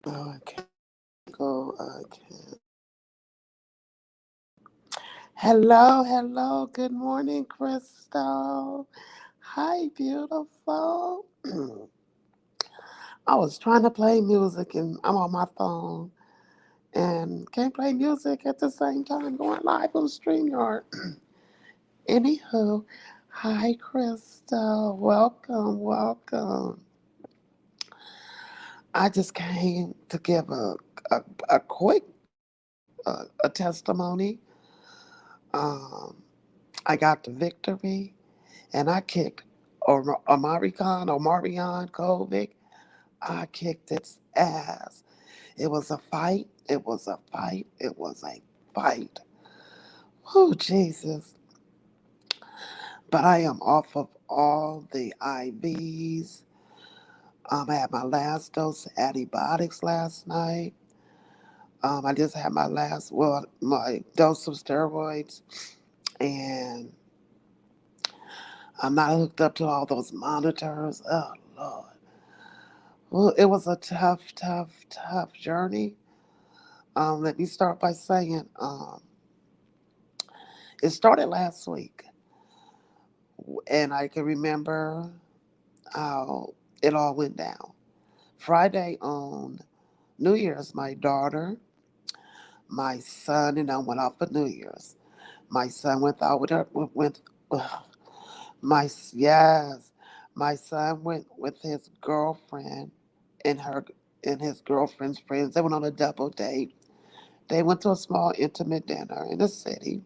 Oh, I can't go. I can't. Hello, hello. Good morning, Crystal. Hi, beautiful. I was trying to play music and I'm on my phone and can't play music at the same time going live on StreamYard. Anywho, hi, Crystal. Welcome, welcome. I just came to give a quick a testimony. Um, I got the victory and I kicked Omarion Kovic. I kicked its ass. It was a fight. It was a fight. It was a fight. Oh, Jesus. But I am off of all the IVs. I had my last dose of antibiotics last night. I just had my dose of steroids. And I'm not hooked up to all those monitors. Oh, Lord. Well, it was a tough, tough, tough journey. Let me start by saying it started last week, and I can remember how it all went down. Friday on New Year's, my daughter, my son, and I went out for New Year's. My son went out with her. Ugh, yes, my son went with his girlfriend and her and his girlfriend's friends. They went on a double date. They went to a small intimate dinner in the city.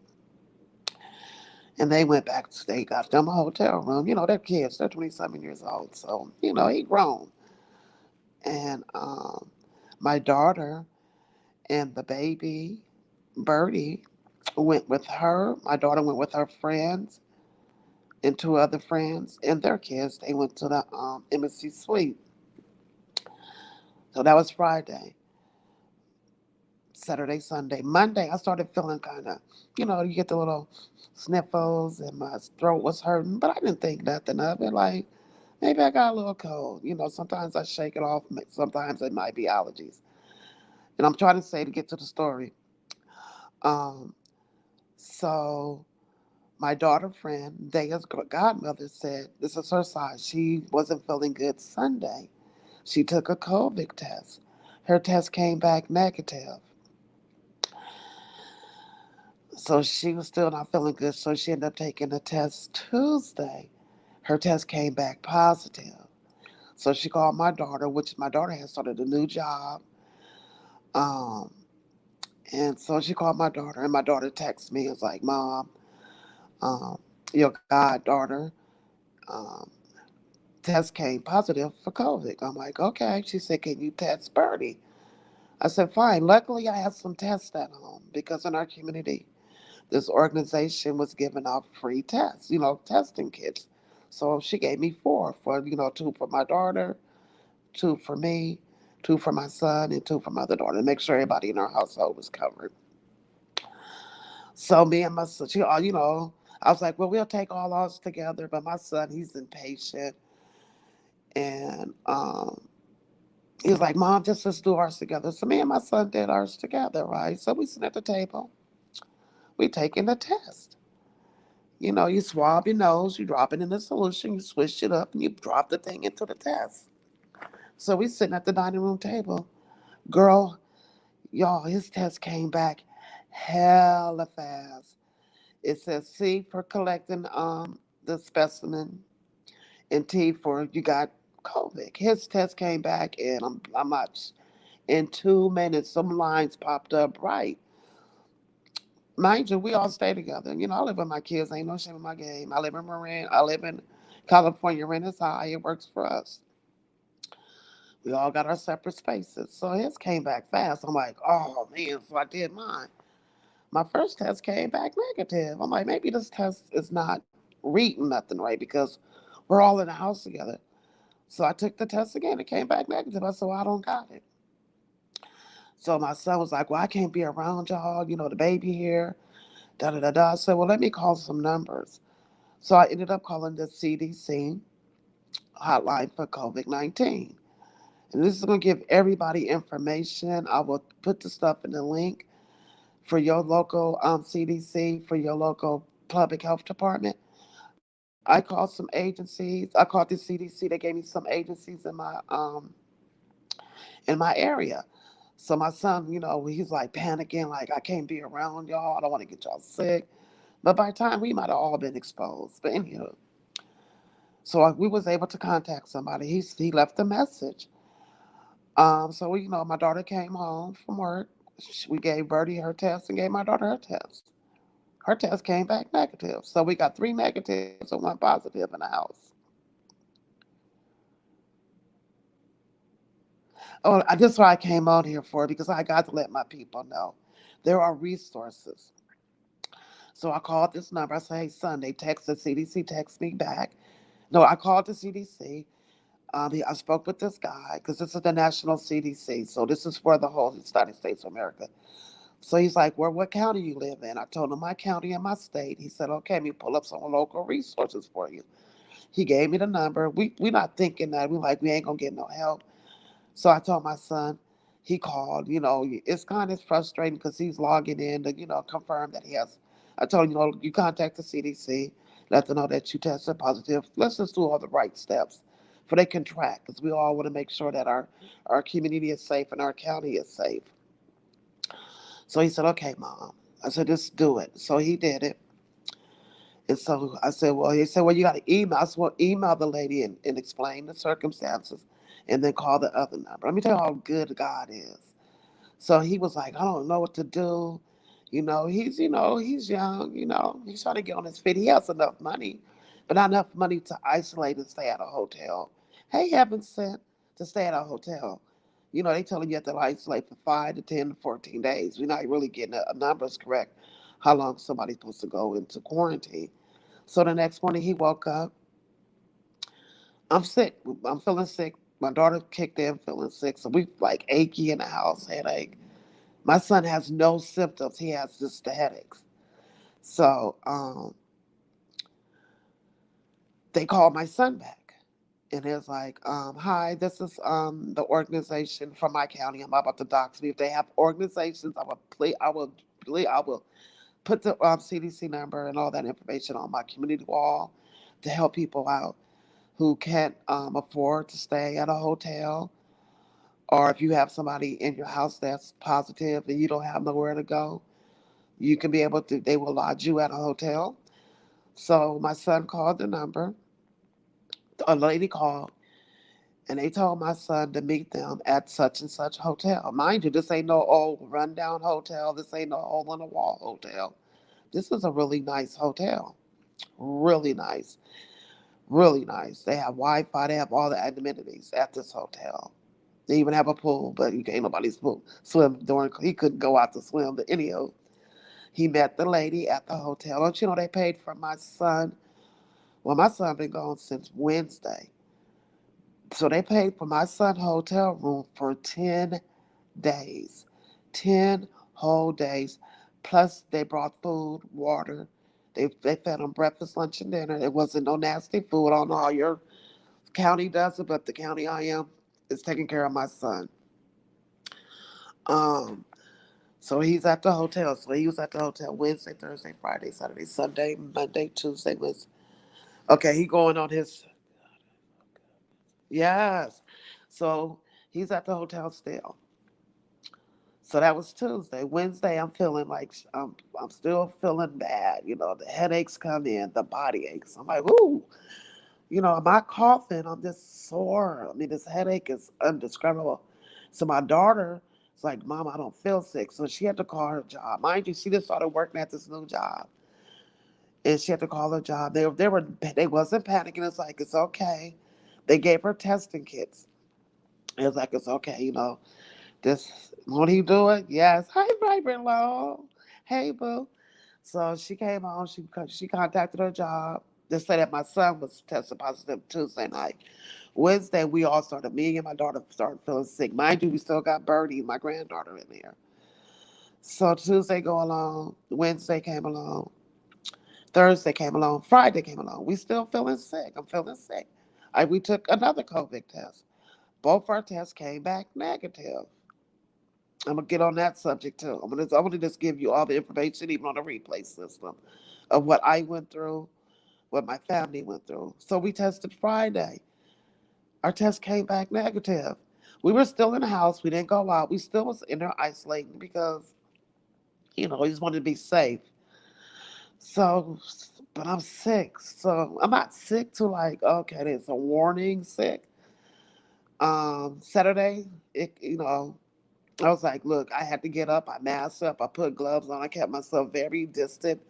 And they went back, they got them a hotel room. They're kids, they're 27 years old. So, he grown. And my daughter and the baby, Birdie, went with her. My daughter went with her friends and two other friends and their kids. They went to the Embassy Suite. So that was Friday. Saturday, Sunday. Monday, I started feeling kind of, you get the little sniffles and my throat was hurting, but I didn't think nothing of it. Like, maybe I got a little cold. Sometimes I shake it off. Sometimes it might be allergies. And I'm trying to say to get to the story. Um, so my daughter friend, Daya's godmother said this is her sign. She wasn't feeling good Sunday. She took a COVID test. Her test came back negative. So she was still not feeling good. So she ended up taking a test Tuesday. Her test came back positive. So she called my daughter, which my daughter had started a new job. Um, and so she called my daughter, and my daughter texted me. It was like, Mom, um, your goddaughter um, test came positive for COVID. I'm like, okay. She said, can you test Birdie? I said, fine. Luckily, I had some tests at home because in our community, this organization was giving out free tests, testing kits. So she gave me four for, two for my daughter, two for me, two for my son, and two for my other daughter to make sure everybody in our household was covered. So me and my son, I was like, well, we'll take all ours together. But my son, he's impatient. And he was like, Mom, just let's do ours together. So me and my son did ours together, right? So we sit at the table, we taking the test. You swab your nose, you drop it in the solution, you swish it up, and you drop the thing into the test. So we sitting at the dining room table. Girl, y'all, his test came back hella fast. It says C for collecting the specimen and T for you got COVID. His test came back and I'm not in 2 minutes. Some lines popped up right. Mind you, we all stay together. I live with my kids. Ain't no shame in my game. I live in Marin. I live in California. Rent is high. It works for us. We all got our separate spaces. So his came back fast. I'm like, oh man. So I did mine. My first test came back negative. I'm like, maybe this test is not reading nothing right because we're all in the house together. So I took the test again. It came back negative. I said, well, I don't got it. So my son was like, well, I can't be around y'all. The baby here. Da da da da. I said, well, let me call some numbers. So I ended up calling the CDC hotline for COVID 19. And this is going to give everybody information. I will put the stuff in the link for your local CDC, for your local public health department. I called some agencies. I called the CDC. They gave me some agencies in my area. So my son, he's like panicking, like I can't be around y'all. I don't want to get y'all sick. But by the time we might have all been exposed. But anyway, so we was able to contact somebody. He left a message. So my daughter came home from work. We gave Birdie her test and gave my daughter her test. Her test came back negative. So we got three negatives and one positive in the house. Oh, this why I came out here for, because I got to let my people know there are resources. So I called this number. I said, hey, son, they texted CDC, text me back. No, I called the CDC. I spoke with this guy because this is the national CDC. So this is for the whole United States of America. So he's like, well, what county you live in? I told him my county and my state. He said, okay, let me pull up some local resources for you. He gave me the number. We not thinking that. We like, we ain't going to get no help. So I told my son, he called. It's kind of frustrating because he's logging in to, confirm that he has. I told him, you contact the CDC, let them know that you tested positive. Let's just do all the right steps for they can track, because we all want to make sure that our community is safe and our county is safe. So he said, okay, mom. I said, just do it. So he did it. And so I said, well, he said, well, you got to email. I said, well, email the lady and explain the circumstances and then call the other number. Let me tell you how good God is. So he was like, I don't know what to do. He's young, he's trying to get on his feet. He has enough money, but not enough money to isolate and stay at a hotel. Hey, heaven sent to stay at a hotel. They tell him you have to isolate for 5 to 10 to 14 days. We're not really getting the numbers correct, how long somebody's supposed to go into quarantine. So the next morning he woke up. I'm sick. I'm feeling sick. My daughter kicked in feeling sick. So we like achy in the house, headache. My son has no symptoms. He has just the headaches. So they called my son back. And it's like, hi, this is the organization from my county. I'm about to dox me. If they have organizations, I will put the CDC number and all that information on my community wall to help people out who can't afford to stay at a hotel, or if you have somebody in your house that's positive and you don't have nowhere to go, you can be able to, they will lodge you at a hotel. So my son called the number, a lady called, and they told my son to meet them at such and such hotel. Mind you, this ain't no old rundown hotel. This ain't no hole in the wall hotel. This is a really nice hotel. Really nice. Really nice. They have Wi-Fi. They have all the amenities at this hotel. They even have a pool, but you can't nobody's pool swim during. He couldn't go out to swim. But anyhow, he met the lady at the hotel. Don't you know they paid for my son? Well, my son been gone since Wednesday, so they paid for my son hotel room for 10 days, 10 whole days. Plus, they brought food, water. They fed him breakfast, lunch, and dinner. It wasn't no nasty food. I don't know how your county does it, but the county I am is taking care of my son. Um, so he's at the hotel. So he was at the hotel Wednesday, Thursday, Friday, Saturday, Sunday, Monday, Tuesday, Wednesday. Okay, he going on his, yes. So he's at the hotel still. So that was Tuesday. Wednesday, I'm feeling like I'm still feeling bad. The headaches come in, the body aches. I'm like, ooh, am I coughing? I'm just sore. I mean, this headache is undescribable. So my daughter was like, Mom, I don't feel sick. So she had to call her job. Mind you, she just started working at this new job. And she had to call her job. They wasn't panicking. It's like, it's okay. They gave her testing kits. It was like, it's okay, this won't he do it? Yes. Hi, Vibrant Law. Hey, boo. So she came home. She contacted her job. They said that my son was tested positive Tuesday night. Wednesday, we all started. Me and my daughter started feeling sick. Mind you, we still got Birdie, my granddaughter, in there. So Tuesday go along. Wednesday came along. Thursday came along. Friday came along. We still feeling sick. I'm feeling sick. We took another COVID test. Both our tests came back negative. I'm gonna get on that subject too. I'm gonna just give you all the information, even on the replay system, of what I went through, what my family went through. So we tested Friday. Our test came back negative. We were still in the house. We didn't go out. We still was in there isolating because we just wanted to be safe. So, but I'm sick. So I'm not sick to like, okay, there's a warning sick. Saturday, I was like, look, I had to get up. I masked up. I put gloves on. I kept myself very distant.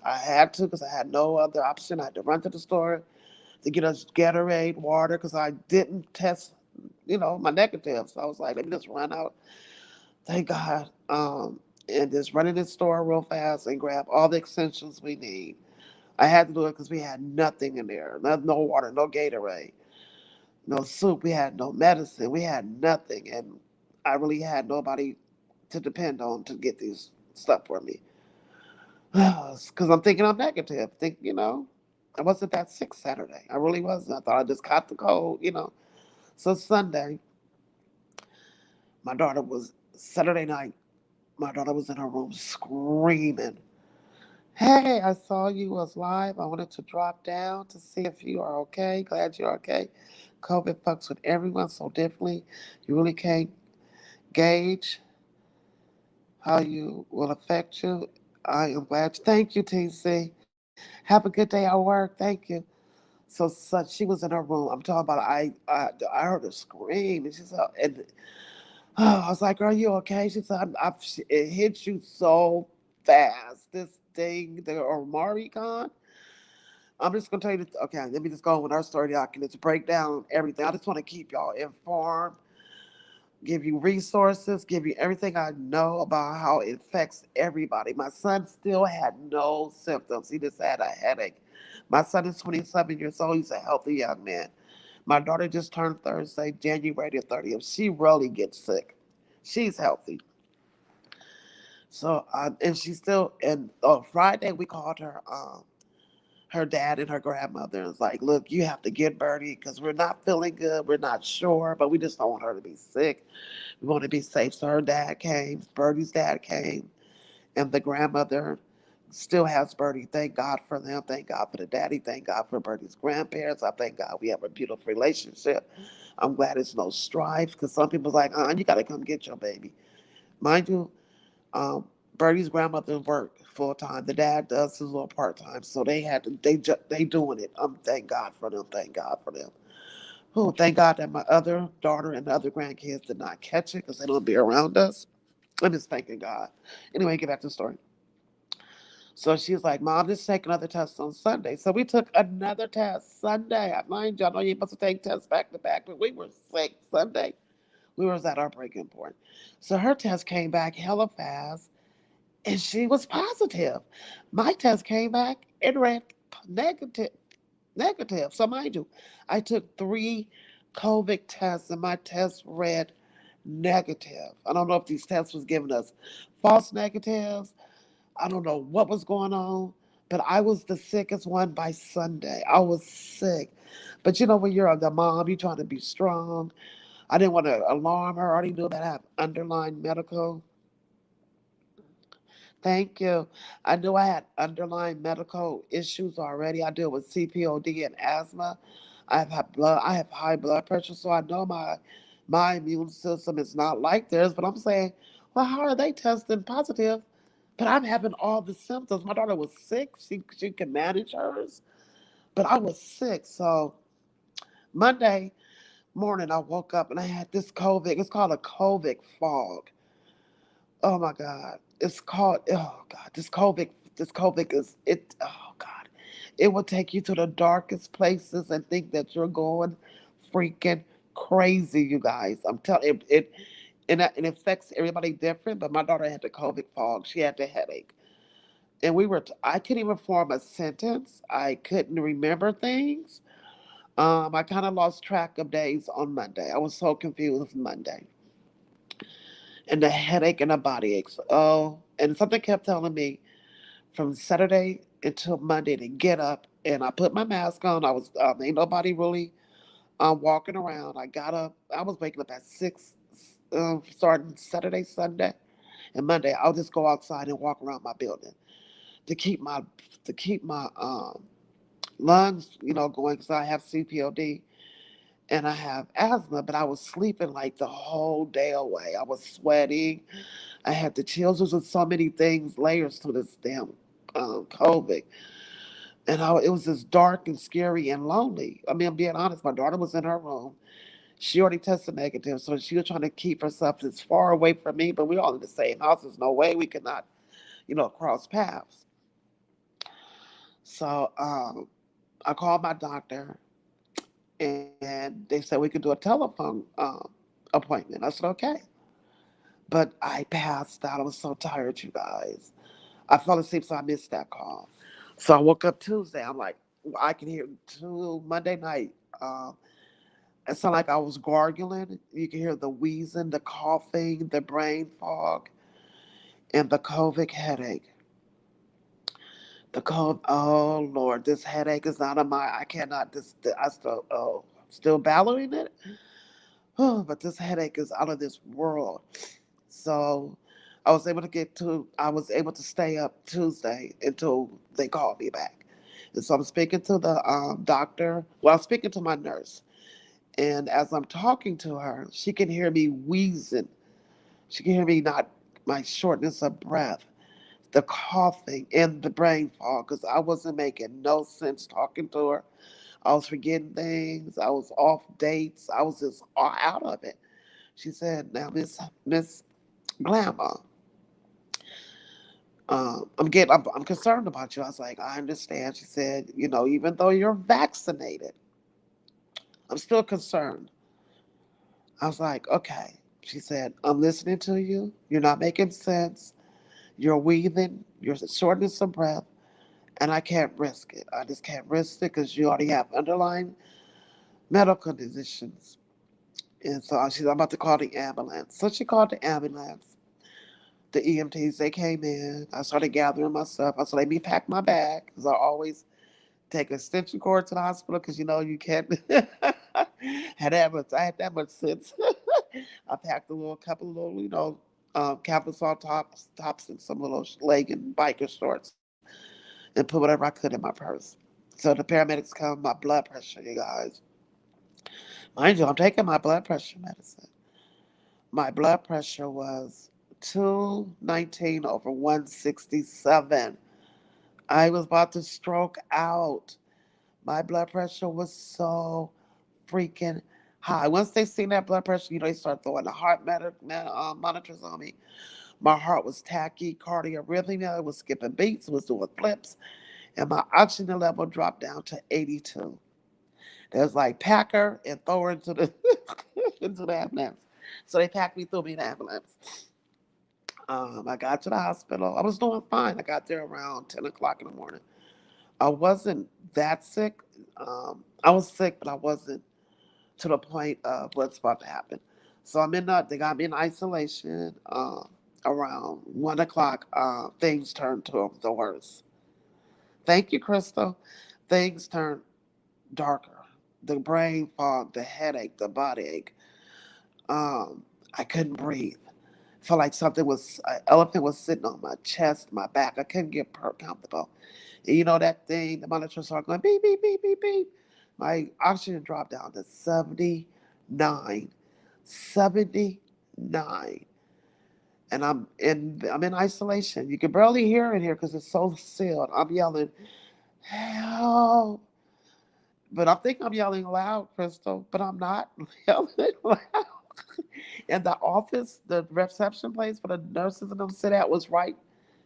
I had to because I had no other option. I had to run to the store to get us Gatorade, water, because I didn't test, my negative. So I was like, let me just run out. Thank God. And just run in the store real fast and grab all the essentials we need. I had to do it because we had nothing in there. No water, no Gatorade, no soup. We had no medicine. We had nothing. And I really had nobody to depend on to get these stuff for me. Because I'm thinking I'm negative. I wasn't that sick Saturday. I really wasn't. I thought I just caught the cold. So Sunday, Saturday night, my daughter was in her room screaming, hey, I saw you was live. I wanted to drop down to see if you are okay. Glad you're okay. COVID fucks with everyone so differently. You really can't gauge how you will affect you. I am glad. Thank you, TC. Have a good day at work. Thank you. So she was in her room. I'm talking about. I heard her scream, and she said, and I was like, "Are you okay?" She said, "It hit you so fast. This thing, the Omari Khan." I'm just gonna tell you. Okay, let me just go on with our story. I can just break down everything. I just want to keep y'all informed, give you resources, give you everything I know about how it affects everybody. My son still had no symptoms. He just had a headache. My son is 27 years old. He's a healthy young man. My daughter just turned Thursday, January the 30th. She rarely gets sick. She's healthy. So, and she's still, and Friday we called her dad and her grandmother and was like, look, you have to get Birdie because we're not feeling good. We're not sure, but we just don't want her to be sick. We want to be safe. So her dad came, Birdie's dad came, and the grandmother still has Birdie. Thank God for them. Thank God for the daddy. Thank God for Birdie's grandparents. I thank God we have a beautiful relationship. I'm glad it's no strife because some people's like, you got to come get your baby. Mind you, um, Birdie's grandmother worked full time. The dad does his little part time, so they had to. They doing it. Thank God for them. Thank God for them. Oh, thank God that my other daughter and the other grandkids did not catch it because they don't be around us. I'm just thanking God. Anyway, get back to the story. So she's like, Mom, just take another test on Sunday. So we took another test Sunday. Mind you, I know you're supposed to take tests back to back, but we were sick Sunday. We was at our breaking point. So her test came back hella fast, and she was positive. My test came back and read negative. Negative. So mind you, I took 3 COVID tests, and my test read negative. I don't know if these tests was giving us false negatives. I don't know what was going on, but I was the sickest one by Sunday. I was sick. But when you're the mom, you're trying to be strong. I didn't want to alarm her. I already knew that I have underlying medical. Thank you. I knew I had underlying medical issues already. I deal with CPOD and asthma. I have high blood pressure, so I know my immune system is not like theirs. But I'm saying, well, how are they testing positive? But I'm having all the symptoms. My daughter was sick. She can manage hers, but I was sick. So Monday morning, I woke up and I had this COVID. It's called a COVID fog. Oh my God. It's called, oh God, this COVID is, oh God. It will take you to the darkest places and think that you're going freaking crazy, you guys. I'm telling it affects everybody different, but my daughter had the COVID fog. She had the headache. And I couldn't even form a sentence. I couldn't remember things. I kind of lost track of days on Monday. I was so confused Monday, and the headache and the body aches. Oh, and something kept telling me from Saturday until Monday to get up. And I put my mask on. I was ain't nobody really. I'm walking around. I got up. I was waking up at 6, starting Saturday, Sunday, and Monday. I'll just go outside and walk around my building to keep my lungs, going because I have CPOD and I have asthma. But I was sleeping like the whole day away. I was sweating. I had the chills. There was so many things, layers to this damn COVID. And it was just dark and scary and lonely. I mean, I'm being honest. My daughter was in her room. She already tested negative, so she was trying to keep herself as far away from me. But we all in the same house. There's no way we could not, cross paths. So I called my doctor, and they said we could do a telephone appointment. I said okay, but I passed out. I was so tired, you guys. I fell asleep, so I missed that call. So I woke up Tuesday. I'm like, I can hear to Monday night. It sounded like I was gargling. You can hear the wheezing, the coughing, the brain fog, and the COVID headache. The cold. Oh Lord, this headache is not of my. I cannot. This. I still. Oh, still battling it. Oh, but this headache is out of this world. So I was able to stay up Tuesday until they called me back. And so I'm speaking to the doctor. Well, I'm speaking to my nurse. And as I'm talking to her, she can hear me wheezing. She can hear me not my shortness of breath, the coughing, and the brain fog because I wasn't making no sense talking to her. I was forgetting things. I was off dates. I was just all out of it. She said, "Now, Miss Glamour, I'm concerned about you." I was like, "I understand." She said, "Even though you're vaccinated, I'm still concerned." I was like, "Okay." She said, "I'm listening to you. You're not making sense. You're weaving. You're shortness of breath, and I can't risk it. I just can't risk it because you already have underlying medical conditions." And so she said, "I'm about to call the ambulance." So she called the ambulance. The EMTs, they came in. I started gathering my stuff. I said, "Let me pack my bag," because I always take an extension cord to the hospital because you can't I had that much sense. I packed a little couple of little, Captain tops and some little leg and biker shorts and put whatever I could in my purse. So the paramedics come, my blood pressure, you guys. Mind you, I'm taking my blood pressure medicine. My blood pressure was 219 over 167. I was about to stroke out. My blood pressure was so freaking high. Once they seen that blood pressure, they start throwing the monitors on me. My heart was tachycardia, it was skipping beats, it was doing flips, and my oxygen level dropped down to 82. There's like packer and throw her into the into the ambulance. So they packed me, threw me in the ambulance. I got to the hospital. I was doing fine. I got there around 10 o'clock in the morning. I wasn't that sick. I was sick, but I wasn't to the point of what's about to happen. So they got me in isolation. Around 1 o'clock, things turned to the worst. Thank you, Crystal. Things turned darker. The brain fog, the headache, the body ache. I couldn't breathe. Felt like an elephant was sitting on my chest, my back. I couldn't get comfortable. And you know that thing, the monitor started going beep, beep, beep, beep, beep. My oxygen dropped down to 79. 79. And I'm in isolation. You can barely hear in here because it's so sealed. I'm yelling, help. But I think I'm yelling loud, Crystal, but I'm not yelling loud. And the office, the reception place for the nurses and them sit at was right.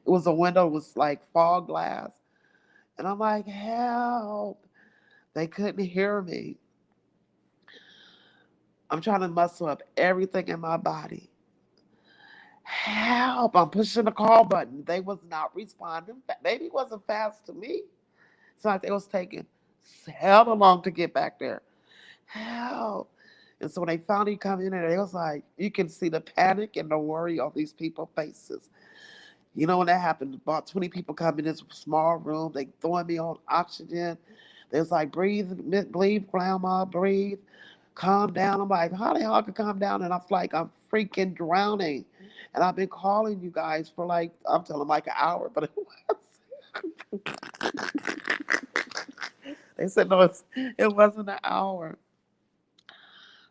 It was a window, it was like fog glass. And I'm like, help. They couldn't hear me. I'm trying to muscle up everything in my body. Help. I'm pushing the call button. They was not responding. Maybe it wasn't fast to me. It's like they was taking hell long to get back there. Help. And so when they finally come in there, they was like, you can see the panic and the worry on these people's faces. When that happened, about 20 people come in this small room. They throwing me on oxygen. It's like, breathe, grandma, breathe, calm down. I'm like, how the hell I could calm down? And I'm like, I'm freaking drowning. And I've been calling you guys for like, I'm telling them like an hour, but it was, they said, no, it wasn't an hour.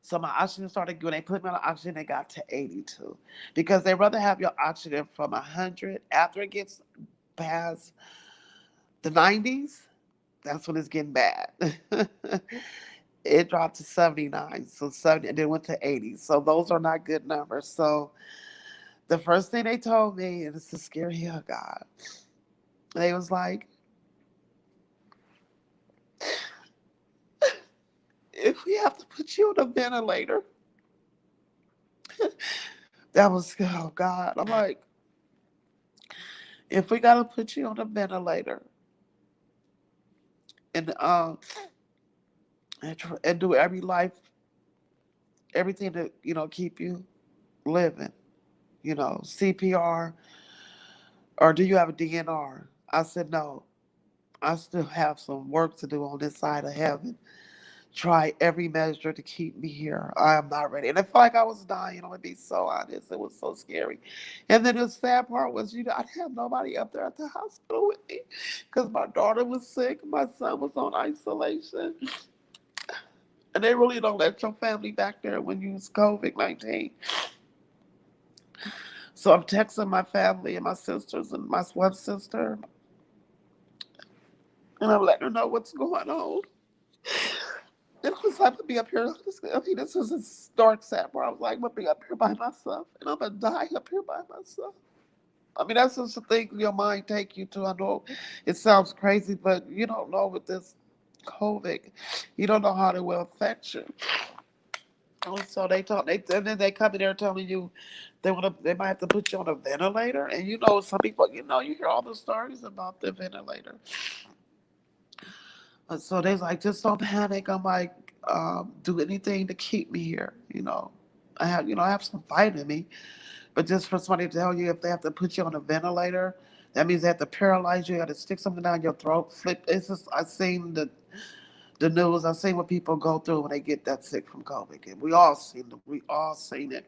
So my oxygen started, when they put me on the oxygen, it got to 82. Because they rather have your oxygen from 100. After it gets past the 90s, that's when it's getting bad. It dropped to 79. So 70, and then went to 80. So those are not good numbers. So the first thing they told me, and it's a scary, oh God, they was like, if we have to put you on a ventilator, that was, oh God. I'm like, if we got to put you on a ventilator and and do everything to keep you living, CPR, or do you have a DNR? I said no. I still have some work to do on this side of heaven. Try every measure to keep me here. I am not ready. And I felt like I was dying. I'm gonna be so honest. It was so scary. And then the sad part was, I didn't have nobody up there at the hospital with me because my daughter was sick. My son was on isolation. And they really don't let your family back there when you use COVID-19. So I'm texting my family and my sisters and my one sister, and I'm letting her know what's going on. And I was like, I'm gonna be up here. This is a dark, sad part. I was like, I'm gonna be up here by myself, and I'm gonna die up here by myself. I mean, that's just the thing your mind take you to. I know it sounds crazy, but you don't know with this COVID, you don't know how it will affect you. And so and then they come in there telling you they might have to put you on a ventilator, and some people, you hear all the stories about the ventilator. So they're like, just don't panic. I'm like, do anything to keep me here. I have some fight in me, but just for somebody to tell you if they have to put you on a ventilator, that means they have to paralyze you. They have to stick something down your throat, flip. It's just I've seen the news. I've seen what people go through when they get that sick from COVID. And we all seen it.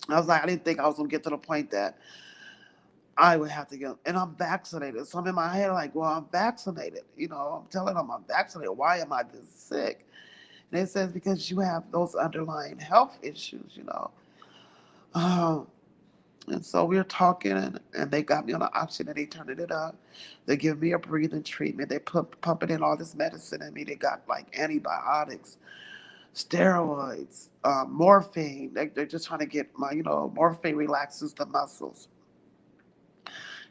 I was like, I didn't think I was gonna get to the point that I would have to get, and I'm vaccinated. So I'm in my head like, well, I'm vaccinated. I'm telling them I'm vaccinated. Why am I this sick? And it says because you have those underlying health issues. Um, and so we were talking, and they got me on the oxygen, and they turned it up. They give me a breathing treatment. They pumping in all this medicine in me. They got like antibiotics, steroids, morphine. They're just trying to get morphine relaxes the muscles.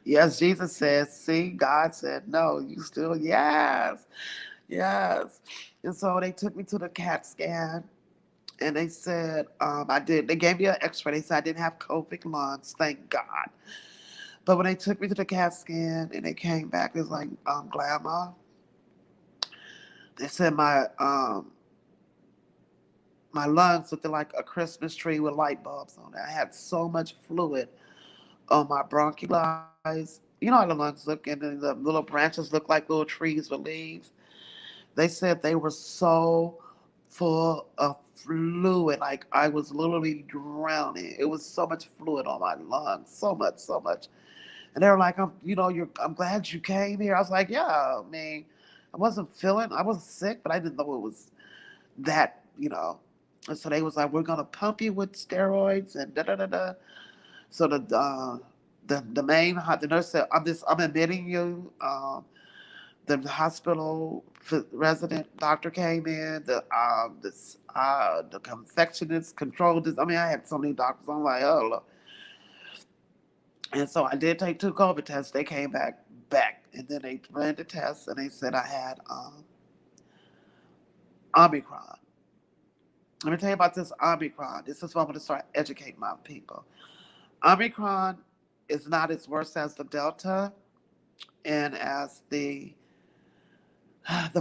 Yes, Jesus says, see, God said, no, you still, yes, yes. And so they took me to the CAT scan, and they said, they gave me an x ray. They said I didn't have COVID lungs, thank God. But when they took me to the CAT scan and they came back, it was like, Grandma, they said my lungs looked like a Christmas tree with light bulbs on it. I had so much fluid on my bronchi. You know how the lungs look, and then the little branches look like little trees with leaves. They said they were so full of fluid, like I was literally drowning. It was so much fluid on my lungs, so much, so much. And they were like, I'm glad you came here. I was like, yeah, I mean, I wasn't sick, but I didn't know it was that. And so they was like, we're gonna pump you with steroids and da da da da. So the nurse said, I'm admitting you. The hospital resident doctor came in. The confectionist controlled this. I mean, I had so many doctors. I'm like, oh, look. And so I did take two COVID tests. They came back, and then they ran the tests, and they said I had Omicron. Let me tell you about this Omicron. This is what I'm going to start educating my people. Omicron is not as worse as the Delta and as the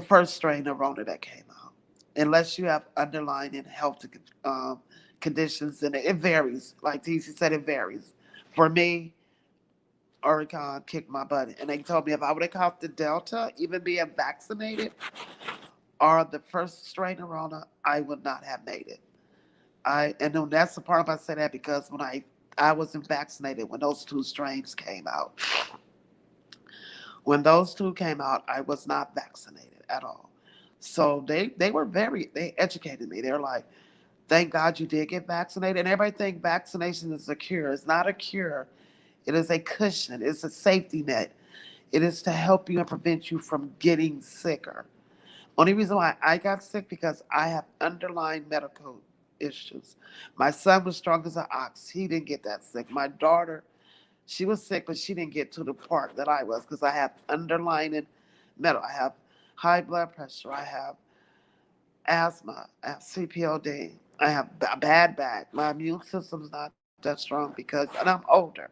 first strain of Rona that came out, unless you have underlying health conditions, and it varies. Like TC said, it varies. For me, Oregon kicked my butt. And they told me if I would have caught the Delta, even being vaccinated, or the first strain of Rona, I would not have made it. And then that's the part of I say that because when I wasn't vaccinated when those two strains came out. When those two came out, I was not vaccinated at all. So they were they educated me. They're like, thank God you did get vaccinated. And everybody think vaccination is a cure. It's not a cure. It is a cushion. It's a safety net. It is to help you and prevent you from getting sicker. Only reason why I got sick because I have underlying medical issues. My son was strong as an ox. He didn't get that sick. My daughter, she was sick, but she didn't get to the part that I was because I have underlying medical. I have high blood pressure. I have asthma. I have CPOD. I have a bad back. My immune system's not that strong because, and I'm older.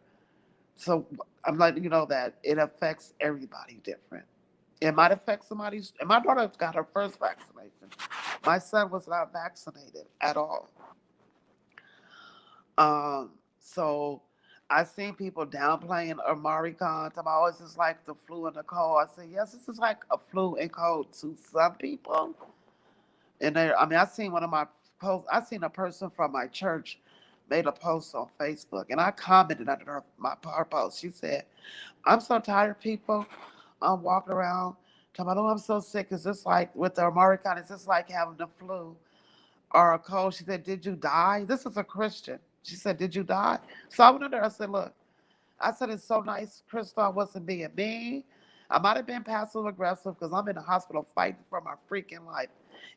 So I'm letting you know that it affects everybody different. It might affect somebody's. And my daughter got her first vaccination. My son was not vaccinated at all. So I've seen people downplaying Amari Khan. I'm always just like the flu and the cold. I say yes, this is like a flu and cold to some people. And they, I mean, I seen one of my posts. I seen a person from my church made a post on Facebook, and I commented under her post. She said, "I'm so tired of people walking around talking about, oh, I'm so sick. It's just like with the American, it's just like having the flu or a cold." She said, "Did you die?" This is a Christian. She said, "Did you die?" So I went under there. I said, "Look," I said, "it's so nice, Crystal. I wasn't being mean. I might have been passive aggressive because I'm in the hospital fighting for my freaking life."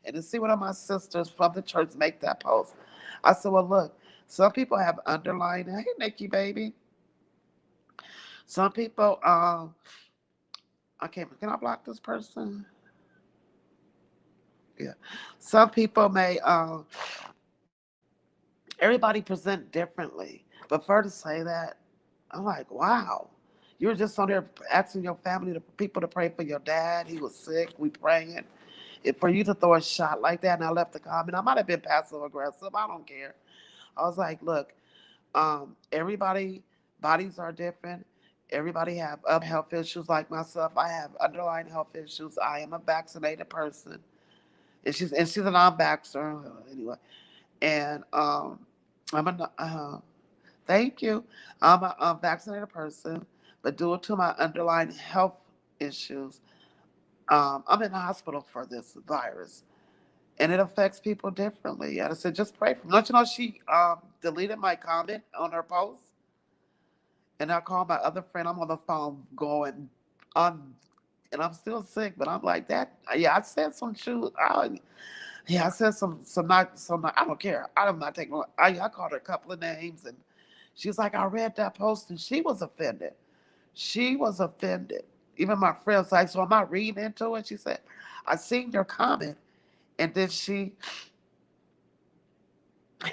And to see one of my sisters from the church make that post, I said, "Well, look, some people have underlying, hey, Nikki, baby. Some people, can I block this person? Yeah. Some people may, everybody present differently. But for her to say that, I'm like, wow. You were just on there asking your family, the people to pray for your dad. He was sick. We praying. And for you to throw a shot like that, and I left the comment, I might have been passive aggressive. I don't care. I was like, look, everybody bodies are different. Everybody have other health issues like myself. I have underlying health issues. I am a vaccinated person, and she's a non-vaxxer anyway. And I'm a thank you. I'm a vaccinated person, but due to my underlying health issues, I'm in the hospital for this virus, and it affects people differently. And I said, just pray for me. Don't you know she deleted my comment on her post? And I called my other friend. I'm on the phone going on, and I'm still sick. But I'm like that. Yeah, I said some shoes. Yeah, I said some. Not, I don't care. I'm not taking. I called her a couple of names, and she was like, I read that post, and she was offended. She was offended. Even my friends like, so am I reading into it? She said, I seen your comment, and then she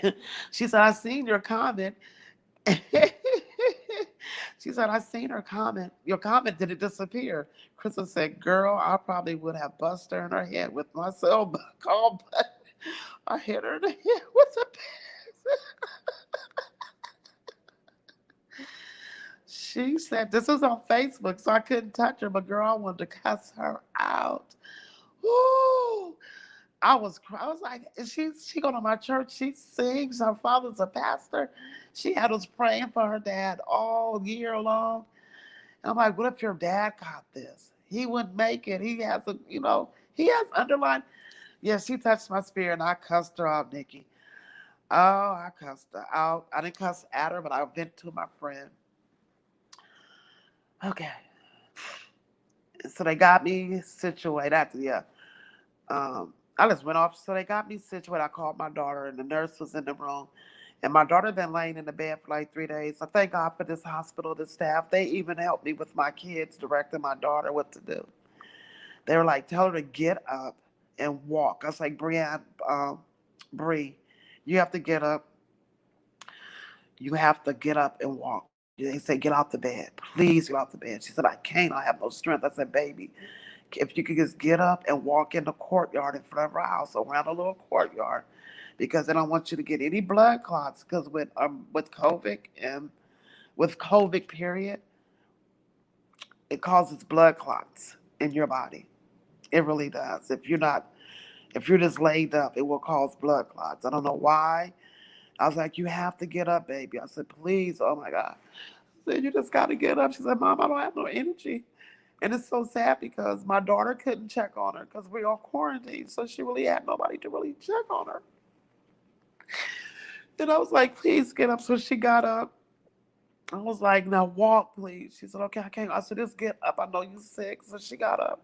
said, I seen your comment. She said, I seen her comment. Your comment didn't disappear. Crystal said, girl, I probably would have bust her in her head with my cell call button. I hit her in the head with a pen. She said, this was on Facebook, so I couldn't touch her, but girl, I wanted to cuss her out. Woo! I was like, she go to my church, she sings, her father's a pastor. She had us praying for her dad all year long. And I'm like, what if your dad caught this? He wouldn't make it. He has a, he has underlying. Yeah, she touched my spirit and I cussed her out, Nikki. Oh, I cussed her out. I didn't cuss at her, but I went to my friend. Okay. So they got me situated after, yeah. I just went off. So they got me situated. I called my daughter, and the nurse was in the room. And my daughter been laying in the bed for like 3 days. I thank God for this hospital, the staff. They even helped me with my kids, directing my daughter what to do. They were like, tell her to get up and walk. I was like, Brianne, Bree, you have to get up. You have to get up and walk. They said, get out the bed. Please get out the bed. She said, I can't. I have no strength. I said, baby, if you could just get up and walk in the courtyard in front of our house, around a little courtyard, because they don't want you to get any blood clots. Because with COVID and with COVID period, It causes blood clots in your body. It really does. If you're just laid up, it will cause blood clots. I don't know why. I was like, you have to get up, baby. I said, please. Oh my God. I said, you just got to get up. She said, Mom, I don't have no energy. And it's so sad because my daughter couldn't check on her because we're on quarantine. So she really had nobody to really check on her. And I was like, please get up. So she got up. I was like, now walk, please. She said, okay, I can't. I said, just get up. I know you're sick. So she got up.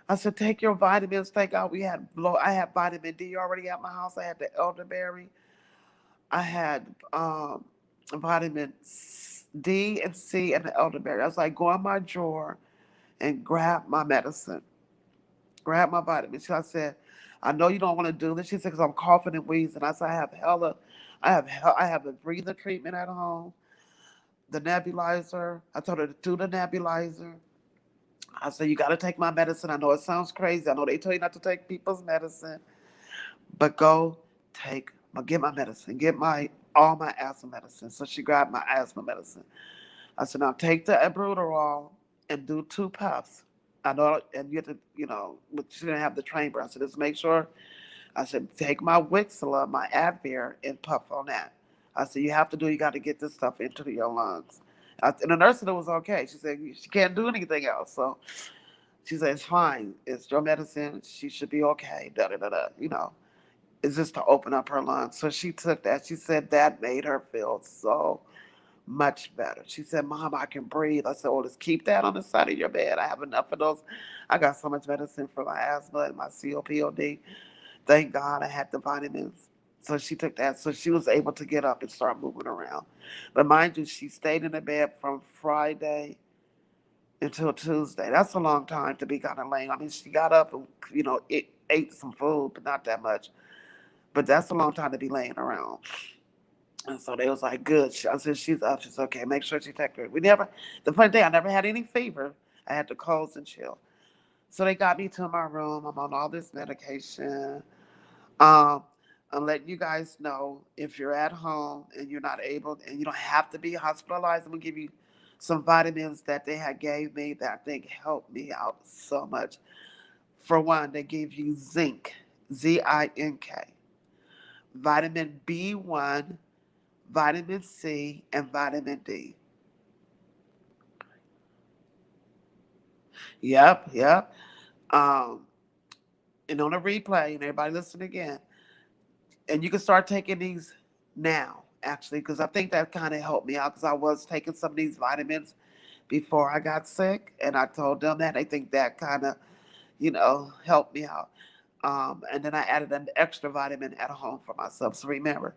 I said, take your vitamins. Thank God I had vitamin D already at my house. I had the elderberry. I had vitamin D and C and the elderberry. I was like, go in my drawer and grab my medicine, grab my vitamins. So I said, I know you don't want to do this. She said, because I'm coughing and wheezing. I said, I have a breathing treatment at home, the nebulizer. I told her to do the nebulizer. I said, you got to take my medicine. I know it sounds crazy. I know they tell you not to take people's medicine, but go get my medicine, all my asthma medicine. So she grabbed my asthma medicine. I said, now take the Albuterol and do 2 puffs. I know, and you have to, but she didn't have the chamber. I said, just make sure. I said, take my Wixela, my Advair, and puff on that. I said, you got to get this stuff into your lungs. And the nurse said it was okay. She said, she can't do anything else. So she said, it's fine. It's your medicine. She should be okay. Da da da da. It's just to open up her lungs. So she took that. She said that made her feel so much better. She said, Mom, I can breathe. I said, well, just keep that on the side of your bed. I have enough of those. I got so much medicine for my asthma and my COPD. Thank God I had the vitamins. So she took that. So she was able to get up and start moving around. But mind you, she stayed in the bed from Friday until Tuesday. That's a long time to be kind of laying. I mean, she got up and, ate some food, but not that much. But that's a long time to be laying around. And so they was like, good. I said, she's up. She's okay. Make sure she take her. The funny thing, I never had any fever. I had the colds and chill. So they got me to my room. I'm on all this medication. Um, I'm letting you guys know if you're at home and you're not able, and you don't have to be hospitalized, I'm going to give you some vitamins that they had gave me that I think helped me out so much. For one, they gave you zinc, ZINK, vitamin B1, vitamin C, and vitamin D. Yep, yep. Um, and on a replay, and everybody listen again, and you can start taking these now, actually, because I think that kind of helped me out because I was taking some of these vitamins before I got sick, and I told them that. I think that kind of, helped me out. And then I added an extra vitamin at home for myself. So remember,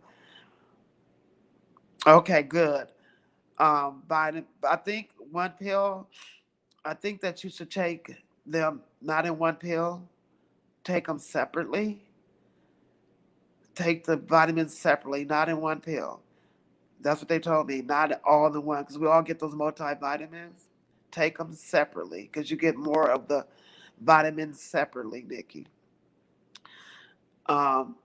okay, good. I think one pill. I think that you should take them not in one pill. Take them separately. Take the vitamins separately, not in one pill. That's what they told me, not all in one, because we all get those multivitamins. Take them separately, because you get more of the vitamins separately, Nikki. Um,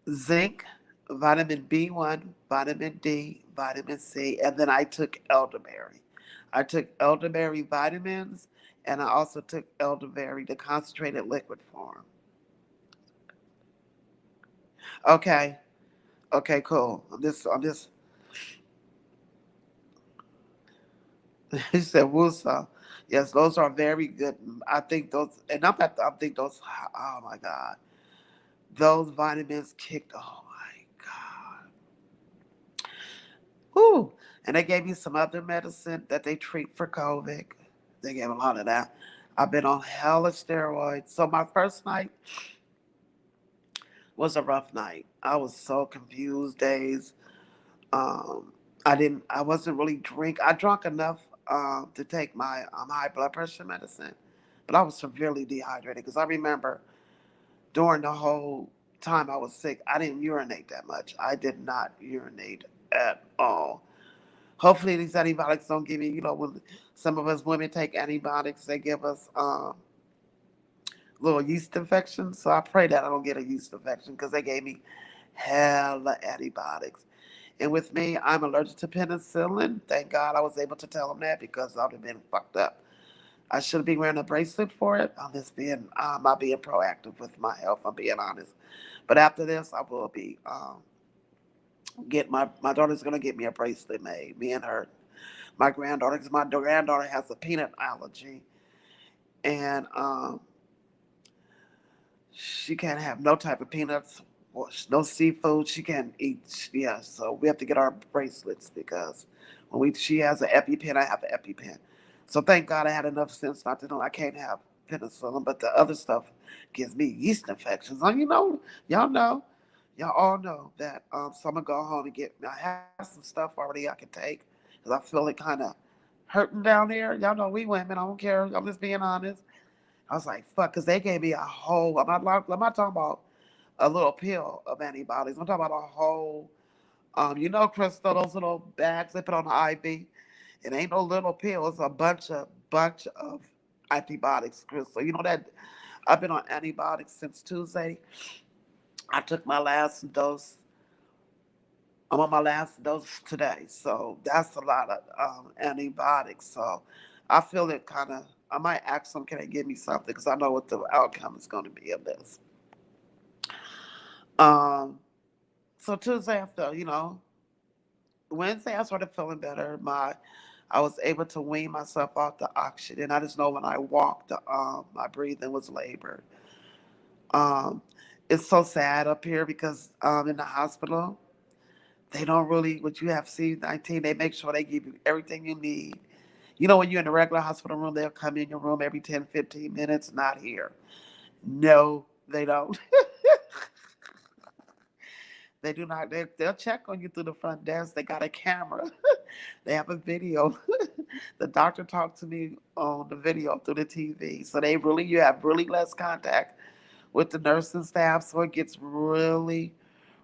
zinc, vitamin B1, vitamin D, vitamin C, and then I took elderberry. I took elderberry vitamins, and I also took elderberry, the concentrated liquid form. Okay, okay, cool. He said Wusa. Yes, those are very good. I think those, and I think those. Oh my God, those vitamins kicked. Oh my God. Whew. And they gave me some other medicine that they treat for COVID. They gave a lot of that. I've been on hella steroids. So my first night was a rough night. I was so confused days. Um, I wasn't really I drank enough to take my high blood pressure medicine, but I was severely dehydrated because I remember during the whole time I was sick, I didn't urinate that much. I did not urinate at all. Hopefully these antibiotics don't give me, when some of us women take antibiotics, they give us little yeast infections. So I pray that I don't get a yeast infection because they gave me hella antibiotics. And with me, I'm allergic to penicillin. Thank God I was able to tell him that because I would have been fucked up. I should be wearing a bracelet for it. I'm just being, I'm being proactive with my health. I'm being honest. But after this, I will be get my daughter's gonna get me a bracelet made. Me and her, my granddaughter, because my granddaughter has a peanut allergy, and she can't have no type of peanuts, or no seafood. She can't eat. Yeah, so we have to get our bracelets because when we she has an EpiPen, I have an EpiPen. So thank God I had enough sense not to know I can't have penicillin, but the other stuff gives me yeast infections. And y'all know, y'all all know that. So I'm gonna go home and get. I have some stuff already I can take because I feel it kind of hurting down there. Y'all know we women. I don't care. I'm just being honest. I was like, fuck, because they gave me a whole, I'm not talking about a little pill of antibiotics. I'm talking about a whole, Crystal, those little bags they put on the IV. It ain't no little pill. It's a bunch of antibiotics, Crystal. You know that I've been on antibiotics since Tuesday. I took my last dose. I'm on my last dose today. So that's a lot of antibiotics. So I feel it kind of, I might ask them, can they give me something? Because I know what the outcome is going to be of this. Um, so Tuesday after, Wednesday I started feeling better. I was able to wean myself off the oxygen. I just know when I walked, my breathing was labored. Um, it's so sad up here because in the hospital, they don't really, what you have C19, they make sure they give you everything you need. When you're in a regular hospital room, they'll come in your room every 10, 15 minutes. Not here. No, they don't. They do not. They'll check on you through the front desk. They got a camera. They have a video. The doctor talked to me on the video through the TV. So you have really less contact with the nursing staff. So it gets really,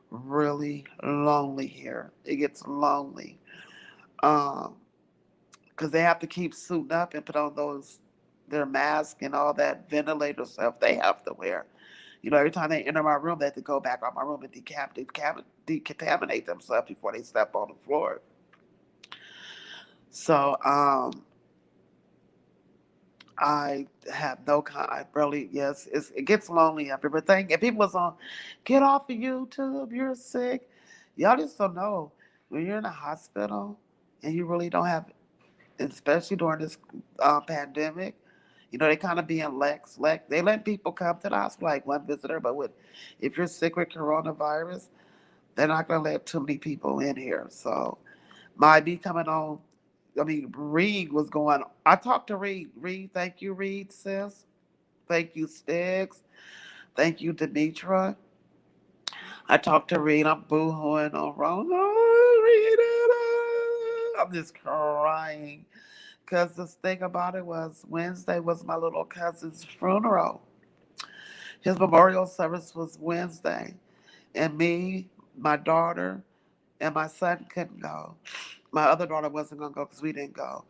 really lonely here. It gets lonely. Um, because they have to keep suiting up and put on their mask and all that ventilator stuff they have to wear. Every time they enter my room, they have to go back on my room and decontaminate themselves before they step on the floor. So I have no I barely, yes, it gets lonely after everything. And people was on, get off of YouTube, you're sick. Y'all just don't know. When you're in a hospital and you really don't have, especially during this pandemic, they kind of being they let people come to the hospital, like one visitor, but if you're sick with coronavirus, they're not going to let too many people in here. So my me coming on, I mean, Reed was going. I talked to Reed. Reed, thank you, Reed, sis. Thank you, Stiggs. Thank you, Demetra. I talked to Reed. I'm boohooing on wrong. Oh, Reed, I'm just crying. Because the thing about it was Wednesday was my little cousin's funeral. His memorial service was Wednesday. And me, my daughter, and my son couldn't go. My other daughter wasn't going to go because we didn't go.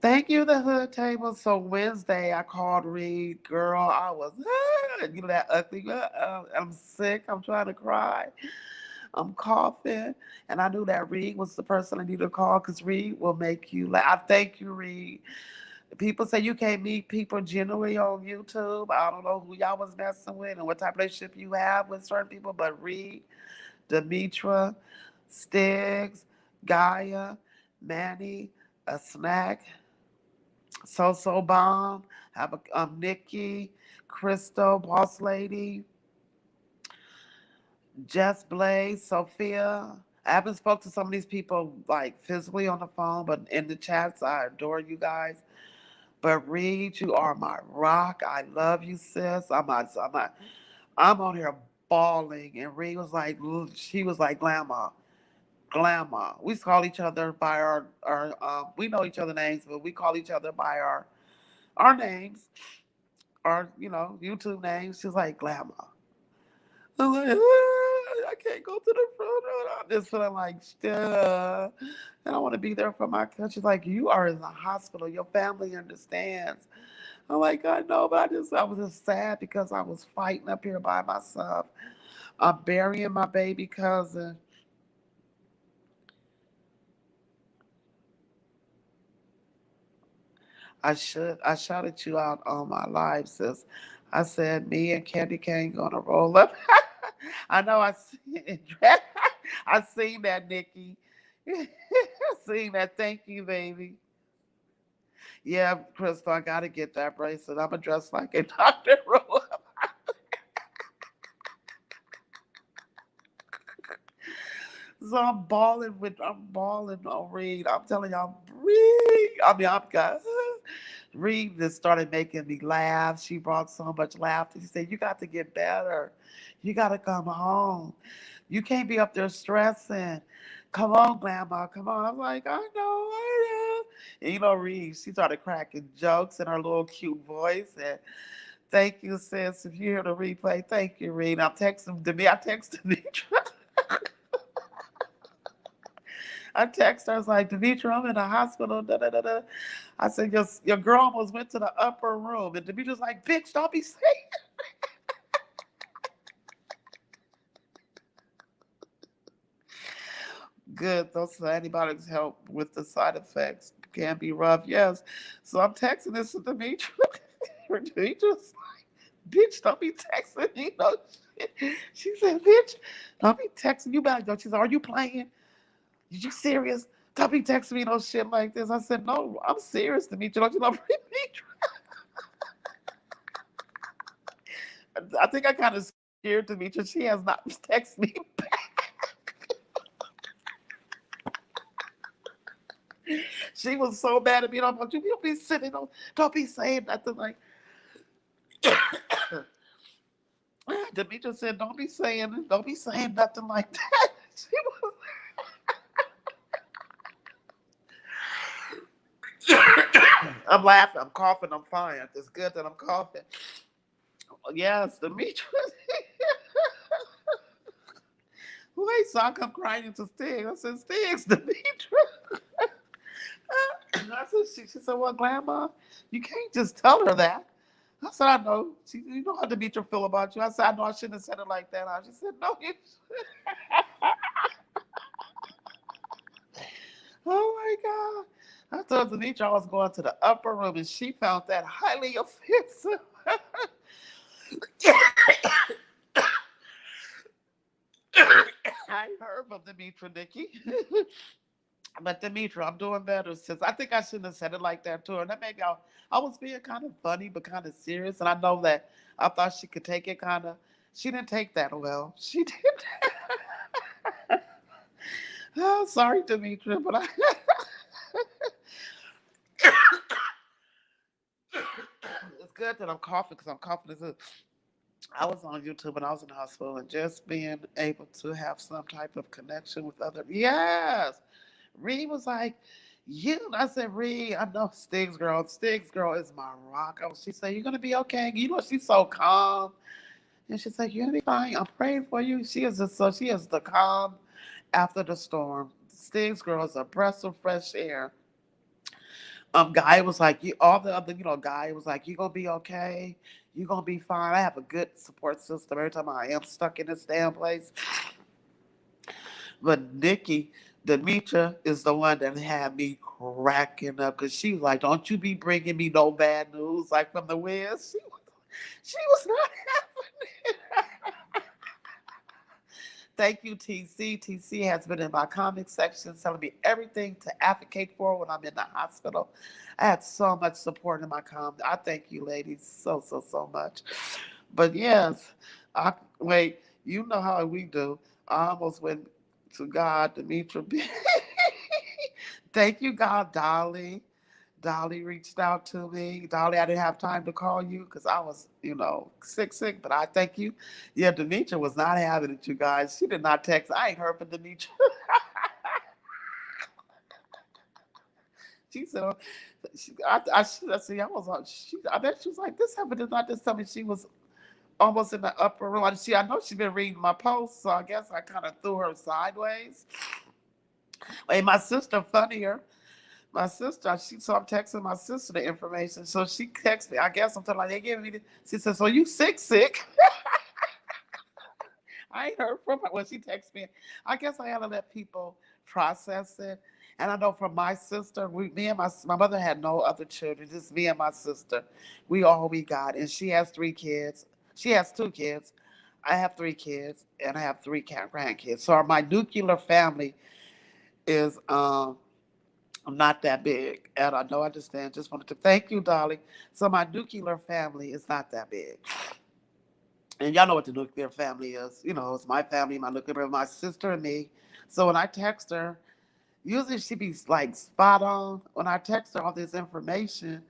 Thank you, the hood table. So Wednesday, I called Reed. Girl, I was, that ugly. I'm sick. I'm trying to cry. I'm coughing. And I knew that Reed was the person I needed to call because Reed will make you laugh. I thank you, Reed. People say you can't meet people genuinely on YouTube. I don't know who y'all was messing with and what type of relationship you have with certain people, but Reed, Demetra, Stiggs, Gaia, Manny, a snack, So Bomb, have a Nikki, Crystal, Boss Lady, Jess Blaze, Sophia. I haven't spoke to some of these people like physically on the phone, but in the chats, I adore you guys. But Reed, you are my rock. I love you, sis. I'm on here bawling, and Reed was like, she was like, Grandma. We call each other by we know each other names, but we call each other by our names, our YouTube names. She's like, Grandma. I'm like, I can't go to the funeral. I'm just feeling like, and I want to be there for my country. She's like, you are in the hospital. Your family understands. I'm like, I know, but I was just sad because I was fighting up here by myself. I'm burying my baby cousin. I shouted you out on my live, sis. I said me and Candy Cane gonna roll up. I know I seen I seen that, Nikki. I seen that. Thank you, baby. Yeah, Crystal, I gotta get that bracelet. I'm gonna dress like a doctor. Roll up. So I'm balling on Reed. I'm telling y'all, Reed. I mean, I'm got Reed just started making me laugh. She brought so much laughter. She said, "You got to get better. You got to come home. You can't be up there stressing. Come on, Grandma. Come on." I'm like, I know, I know. And Reed, she started cracking jokes in her little cute voice. And thank you, sis. If you hear the replay, thank you, Reed. I'm texting to me. I texted Demetra. I text her, I was like, Demetra, I'm in the hospital. Da, da, da, da. I said, your girl almost went to the upper room. And Demetra's like, bitch, don't be saying good. Those antibiotics help with the side effects. Can be rough, yes. So I'm texting this to Demetra. Demetra's like, bitch, don't be texting me no shit. She said, bitch, don't be texting you back. She said, are you playing? Are you serious? Don't be texting me no shit like this. I said, no, I'm serious, Demetra. Don't you know Demetra? I think I kind of scared Demetra. She has not texted me back. She was so mad at me. Don't you be sitting on, don't be saying nothing like. Demetra said, don't be saying nothing like that. She was, I'm laughing, I'm coughing, I'm fine. It's good that I'm coughing. Yes, Demetra. Wait, so I come crying into Stig. I said, Stig's Demetra. I said, she said, well, Grandma, you can't just tell her that. I said, I know. You know how Demetra feel about you. I said, I know I shouldn't have said it like that. She said, no, you. Oh my God. I told Demetra I was going to the upper room and she found that highly offensive. I heard from Demetra, Nikki. But Demetra, I'm doing better since I think I shouldn't have said it like that to her. That maybe I was being kind of funny but kind of serious, and I know that I thought she could take it kind of. She didn't take that well. She didn't. Oh, sorry, Demetra, but it's good that I'm coughing because I'm coughing. I was on YouTube and I was in the hospital, and just being able to have some type of connection with other. Yes, Reed was like, you. I said, Reed, I know Stig's girl. Stig's girl is my rock. She said, you're gonna be okay. She's so calm, and she's like, you're gonna be fine. I'm praying for you. She is the calm after the storm. Stig's girl is a breath of fresh air. Guy was like, you, all the other, guy was like, you gonna be okay. You gonna be fine. I have a good support system every time I am stuck in this damn place. But Nikki, Demetra is the one that had me cracking up because she was like, don't you be bringing me no bad news like from the Wiz. She was not having it. Thank you, TC. TC has been in my comment section telling me everything to advocate for when I'm in the hospital. I had so much support in my comment. I thank you, ladies, so, so, so much. But yes, wait, you know how we do. I almost went to God, Demetra. Thank you, God, Dolly. Dolly reached out to me. Dolly, I didn't have time to call you because I was, sick, but I thank you. Yeah, Demetra was not having it, you guys. She did not text. I ain't heard from Demetra. She said, I see, I was on, I bet she was like, this happened. Did not just tell me she was almost in the upper room. I know she's been reading my posts, so I guess I kind of threw her sideways. Hey, my sister, funnier. my sister, so I'm texting my sister the information. So she texts me. I guess I'm telling like they giving me. She says, "So you sick?" I ain't heard from her when she texts me. I guess I had to let people process it. And I know from my sister, me and my mother had no other children, just me and my sister. We all we got, and she has 3 kids. She has 2 kids. I have 3 kids, and I have 3 grandkids. So my nuclear family is not that big. And I know I understand. Just wanted to thank you, Dolly. So my nuclear family is not that big. And y'all know what the nuclear family is. You know, it's my family, my nuclear, my sister and me. So when I text her, usually she be like spot on. When I text her all this information,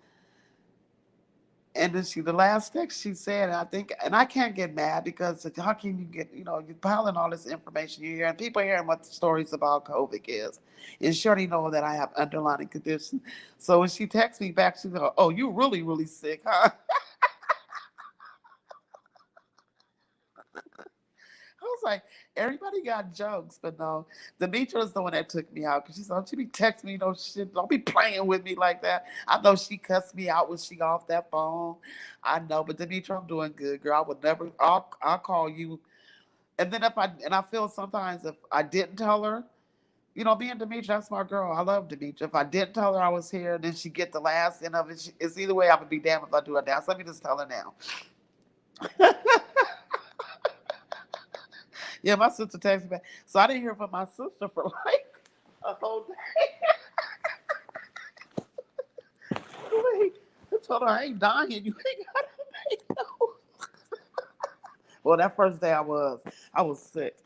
and then the last text she said, I think, and I can't get mad because how can you get, you're piling all this information you hear, and people hearing what the stories about COVID is. And she already know that I have underlying conditions. So when she texts me back, she goes, "Oh, you really, really sick, huh?" I was like, everybody got jokes, but no. Demetra's the one that took me out because she said, "Don't you be texting me no shit. Don't be playing with me like that." I know she cussed me out when she got off that phone. I know, but Demetra, I'm doing good, girl. I would never. I'll call you, and then I feel sometimes if I didn't tell her, me and Demetra, that's my girl. I love Demetra. If I didn't tell her I was here, then she get the last end of it. It's either way. I would be damned if I do it now. So let me just tell her now. Yeah, my sister texted me back. So I didn't hear from my sister for like a whole day. Wait, I told her I ain't dying. You ain't got to make no. Well, that first day I was sick.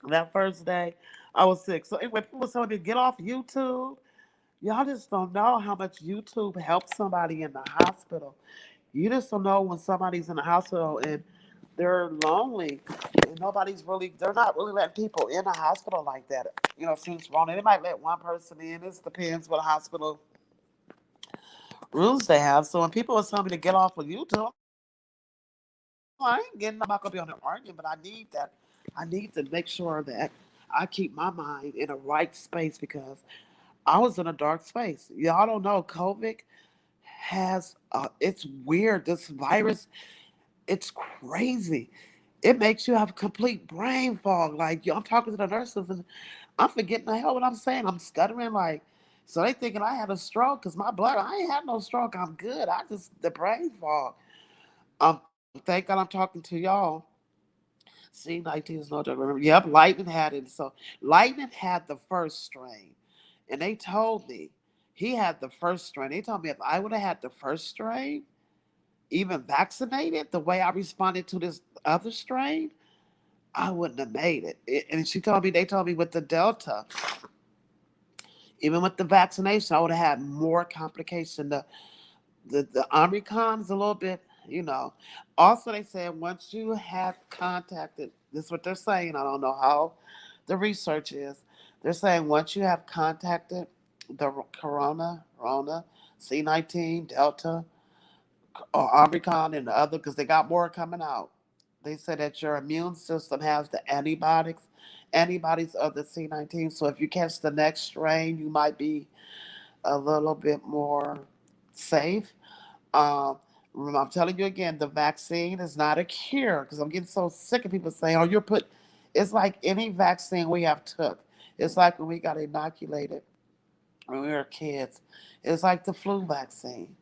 That first day, I was sick. So anyway, people were telling me to get off YouTube. Y'all just don't know how much YouTube helps somebody in the hospital. You just don't know when somebody's in the hospital and they're lonely and they're not really letting people in the hospital like that. Since wrong, they might let one person in. This depends what hospital rules they have. So when people are telling me to get off of YouTube, I ain't getting. I'm not gonna be on there arguing, but I need that. I need to make sure that I keep my mind in a right space because I was in a dark space. Y'all don't know COVID has. It's weird. This virus. It's crazy. It makes you have complete brain fog. Like I'm talking to the nurses and I'm forgetting the hell what I'm saying. I'm stuttering like. So they thinking I had a stroke because my blood. I ain't had no stroke. I'm good. I just the brain fog. Thank God I'm talking to y'all. C19 is no joke. Remember? Yep, Lightning had it. So Lightning had the first strain, and they told me he had the first strain. They told me if I would have had the first strain, even vaccinated, the way I responded to this other strain, I wouldn't have made it. And they told me with the Delta, even with the vaccination, I would have had more complication. The Omicron is a little bit, you know. Also, they said once you have contacted, this is what they're saying. I don't know how the research is. They're saying once you have contacted the Rona, C19, Delta, or Omicron, and the other, because they got more coming out. They said that your immune system has the antibodies of the C19. So if you catch the next strain, you might be a little bit more safe. um, I'm telling you again, the vaccine is not a cure because I'm getting so sick of people saying, "Oh, you're put." It's like any vaccine we have took. It's like when we got inoculated when we were kids. It's like the flu vaccine.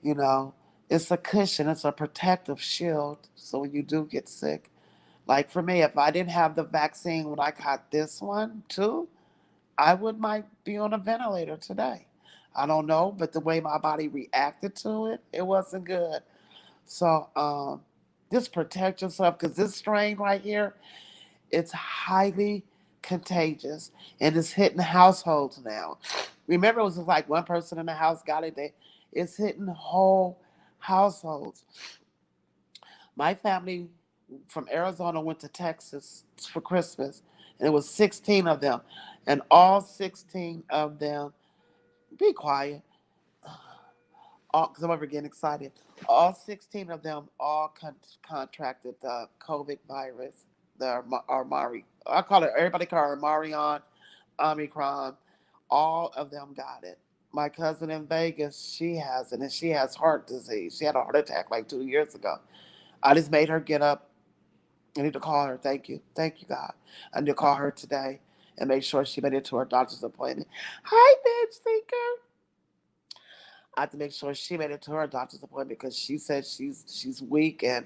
You know, it's a cushion. It's a protective shield. So when you do get sick, like for me, if I didn't have the vaccine when I got this one too, I would might be on a ventilator today. I don't know, but the way my body reacted to it, it wasn't good. So just protect yourself because this strain right here, it's highly contagious and it's hitting households now. Remember, it was just like one person in the house got it. It's hitting whole households. My family from Arizona went to Texas for Christmas, and it was 16 of them, and all 16 of them, be quiet, because I'm ever getting excited. All 16 of them all contracted the COVID virus, the or Mari. I call it, everybody call it Marion, Omicron. All of them got it. My cousin in Vegas, she has it, and she has heart disease. She had a heart attack like 2 years ago. I just made her get up. I need to call her. Thank you. Thank you, God. I need to call her today and make sure she made it to her doctor's appointment. Hi, bitch thinker. I have to make sure she made it to her doctor's appointment because she said she's weak and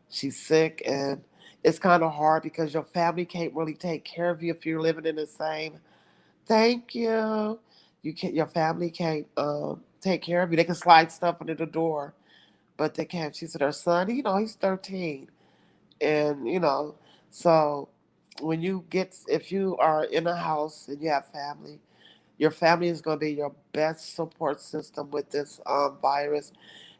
she's sick, and it's kind of hard because your family can't really take care of you if you're living in the same. Thank you. You can't. Your family can't take care of you. They can slide stuff under the door, but they can't. She said her son, he's 13, and so when you get, if you are in a house and you have family, your family is going to be your best support system with this virus,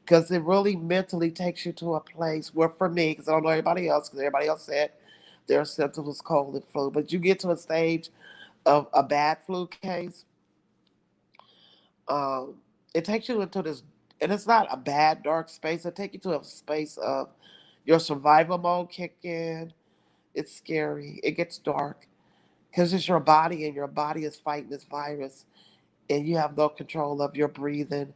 because it really mentally takes you to a place where, for me, because I don't know everybody else, because everybody else said their symptoms was cold and flu, but you get to a stage of a bad flu case, um, it takes you into this, and it's not a bad dark space. It takes you to a space of your survival mode kick in. It's scary. It gets dark because it's your body, and your body is fighting this virus, and you have no control of your breathing.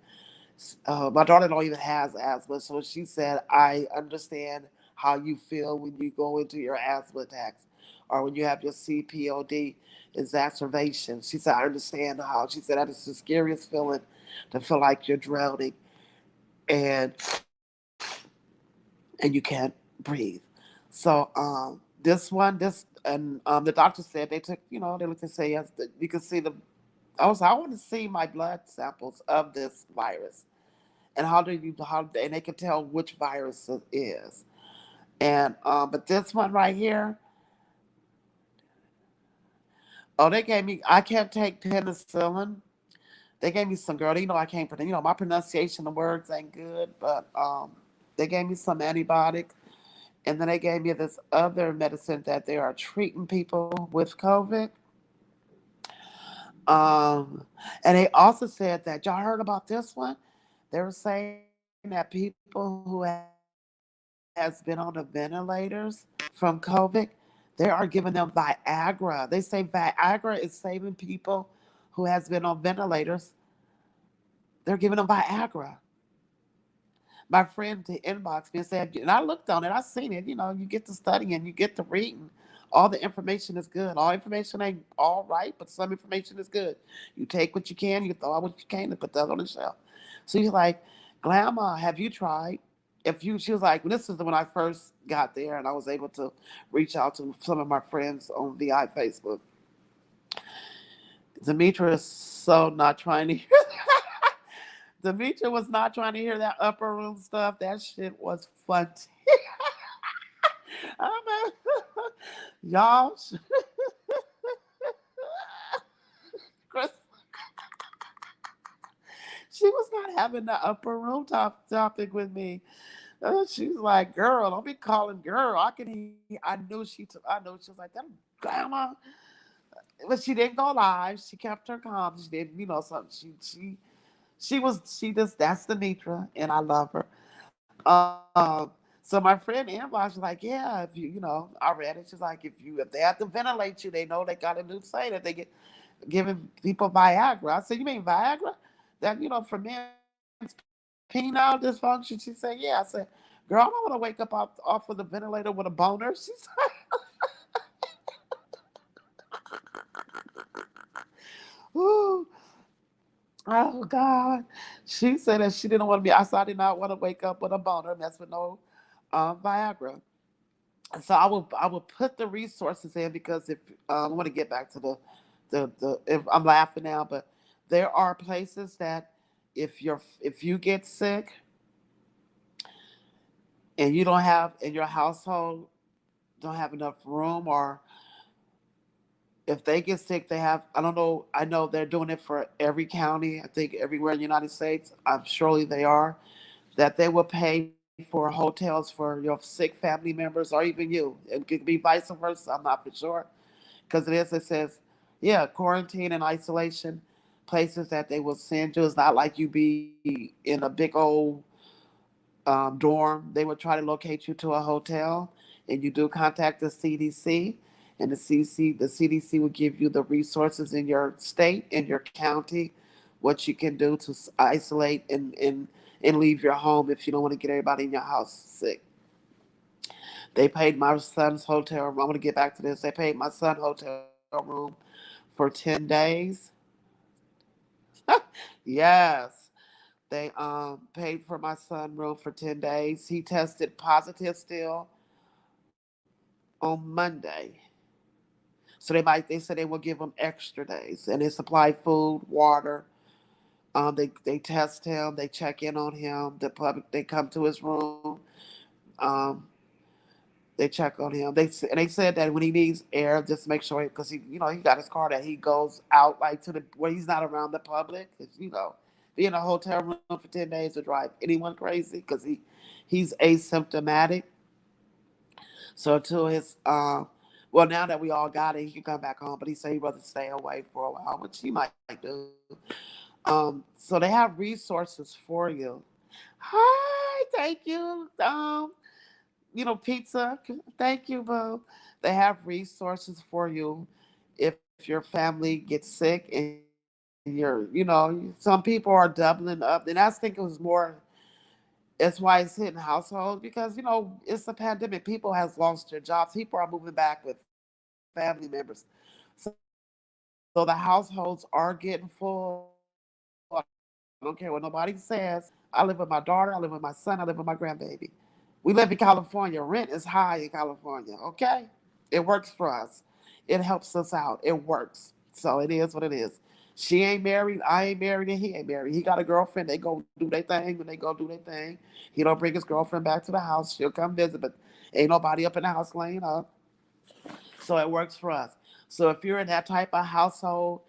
My daughter don't even has asthma, so she said, "I understand how you feel when you go into your asthma attacks, or when you have your CPOD exacerbation." She said, "I understand how." She said that is the scariest feeling, to feel like you're drowning, and you can't breathe. So this one, this and the doctor said they took, they looked and say yes, you can see the. I want to see my blood samples of this virus, and and they can tell which virus it is. And but this one right here, oh, they gave me. I can't take penicillin. They gave me some, girl. I can't. My pronunciation of words ain't good, but they gave me some antibiotic, and then they gave me this other medicine that they are treating people with COVID. Um, and they also said that, y'all heard about this one. They were saying that people who has been on the ventilators from COVID, they are giving them Viagra. They say Viagra is saving people who has been on ventilators. They're giving them Viagra. My friend to inbox me and said, and I looked on it, I seen it. You get to studying, you get to reading. All the information is good. All information ain't all right, but some information is good. You take what you can, you throw out what you can, and put that on the shelf. So he's like, "Grandma, have you tried?" She was like, this is when I first got there, and I was able to reach out to some of my friends on VI Facebook. Demetra is so not trying to hear. Demetra was not trying to hear that upper room stuff. That shit was fun. I'm y'all, Chris, she was not having the upper room topic with me. She's like, "Girl, don't be calling girl." I can hear. I know she was like, "That grandma," but she didn't go live. She kept her calm. She didn't, something. She just, that's the Nitra, and I love her. So my friend inbox was like, "Yeah, if I read it. She's like, if they have to ventilate you, they know they got a new say that they get giving people Viagra." I said, "You mean Viagra? That for men's penile dysfunction?" She said, "Yeah." I said, "Girl, I don't want to wake up off of the ventilator with a boner." She's like, "Ooh, oh God." She said that she didn't want to be. I said, "I did not want to wake up with a boner. Mess with no Viagra." So I will put the resources in, because if I want to get back to the if I'm laughing now, but there are places that if you get sick and you don't have in your household don't have enough room, or if they get sick, they have, I don't know, I know they're doing it for every county, I think everywhere in the United States, I'm surely they are, that they will pay for hotels for your sick family members, or even you. It could be vice versa. I'm not for sure, because it says, yeah, quarantine and isolation places that they will send you. It's not like you be in a big old dorm. They would try to locate you to a hotel, and you do contact the CDC, and the CDC will give you the resources in your state, in your county, what you can do to isolate and leave your home if you don't want to get everybody in your house sick. They paid my son's hotel room. I'm going to get back to this. They paid my son hotel room for 10 days. Yes. They paid for my son room for 10 days. He tested positive still on Monday. So they said they will give him extra days, and they supply food, water. They test him, they check in on him. The public they come to his room. Um, they check on him. And they said that when he needs air, just make sure because he got his car that he goes out like to the where he's not around the public. 'Cause, be in a hotel room for 10 days would drive anyone crazy because he's asymptomatic. So to his well, now that we all got it, he can come back home. But he said he'd rather stay away for a while, which he might do. So they have resources for you. Hi, thank you. Pizza. Thank you, boo. They have resources for you if your family gets sick and some people are doubling up. And I think it was more. That's why it's hitting households because it's a pandemic. People has lost their jobs. People are moving back with family members. So the households are getting full. I don't care what nobody says. I live with my daughter. I live with my son. I live with my grandbaby. We live in California. Rent is high in California. Okay, it works for us. It helps us out. It works. So it is what it is. She ain't married. I ain't married, and he ain't married. He got a girlfriend. They go do their thing. When they go do their thing, he don't bring his girlfriend back to the house. She'll come visit, but ain't nobody up in the house laying up. So it works for us. So if you're in that type of household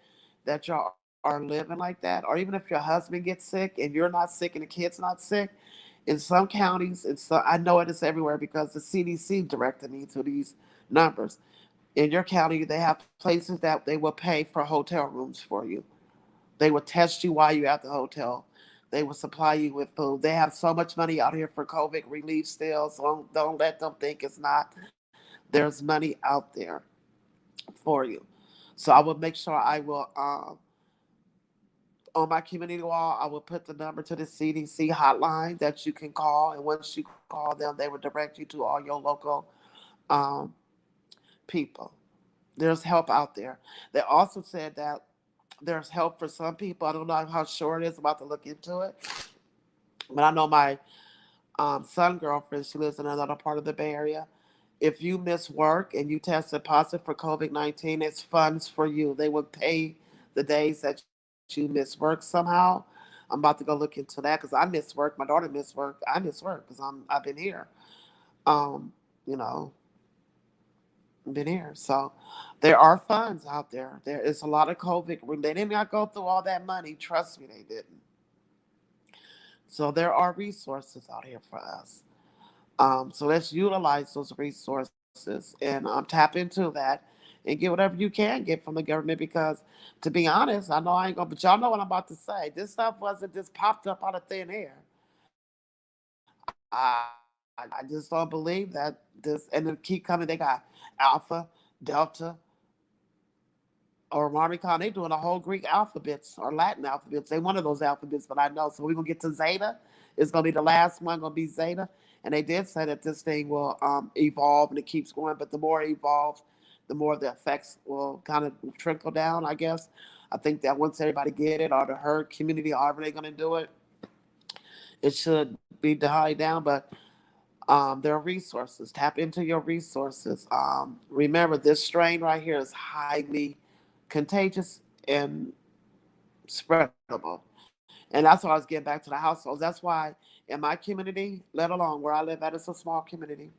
that y'all are living like that, or even if your husband gets sick and you're not sick and the kid's not sick, in some counties, I know it is everywhere because the CDC directed me to these numbers. In your county, they have places that they will pay for hotel rooms for you. They will test you while you're at the hotel. They will supply you with food. They have so much money out here for COVID relief still, so don't let them think it's not. There's money out there for you. So I will make sure I will on my community wall, I will put the number to the CDC hotline that you can call, and once you call them, they will direct you to all your local um, people. There's help out there. They also said that there's help for some people. I don't know how sure it is. I'm about to look into it, but I know my son girlfriend. She lives in another part of the Bay Area. If you miss work and you tested positive for COVID-19, it's funds for you. They will pay the days that you miss work somehow. I'm about to go look into that because I miss work. My daughter miss work. I miss work because I've been here. You know, been here. So there are funds out there. There is a lot of COVID. When they did not go through all that money, trust me, they didn't. So there are resources out here for us. So let's utilize those resources and tap into that and get whatever you can get from the government because, to be honest, I know I ain't gonna, but y'all know what I'm about to say. This stuff wasn't just popped up out of thin air. I just don't believe that this, and it keep coming. They got Alpha, Delta, or Marmicon. They doing a whole Greek alphabets or Latin alphabets. They one of those alphabets, but I know. So we're gonna get to Zeta. It's gonna be the last one. Gonna be Zeta. And they did say that this thing will evolve and it keeps going. But the more it evolves, the more the effects will kind of trickle down. I guess. I think that once everybody get it, or the herd community, however they're gonna do it, it should be died down. But there are resources. Tap into your resources. Remember, this strain right here is highly contagious and spreadable. And that's why I was getting back to the households. That's why in my community, let alone where I live at, it's a small community,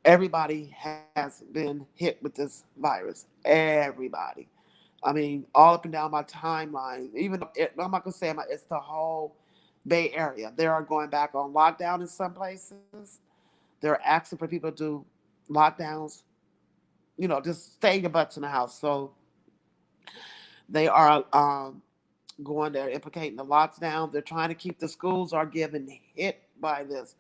everybody has been hit with this virus. Everybody. I mean, all up and down my timeline. I'm not gonna say it's the whole Bay Area. They are going back on lockdown in some places. They're asking for people to do lockdowns. Just stay your butts in the house. So they are they're implicating the lockdown. They're trying to keep the schools are getting hit by this.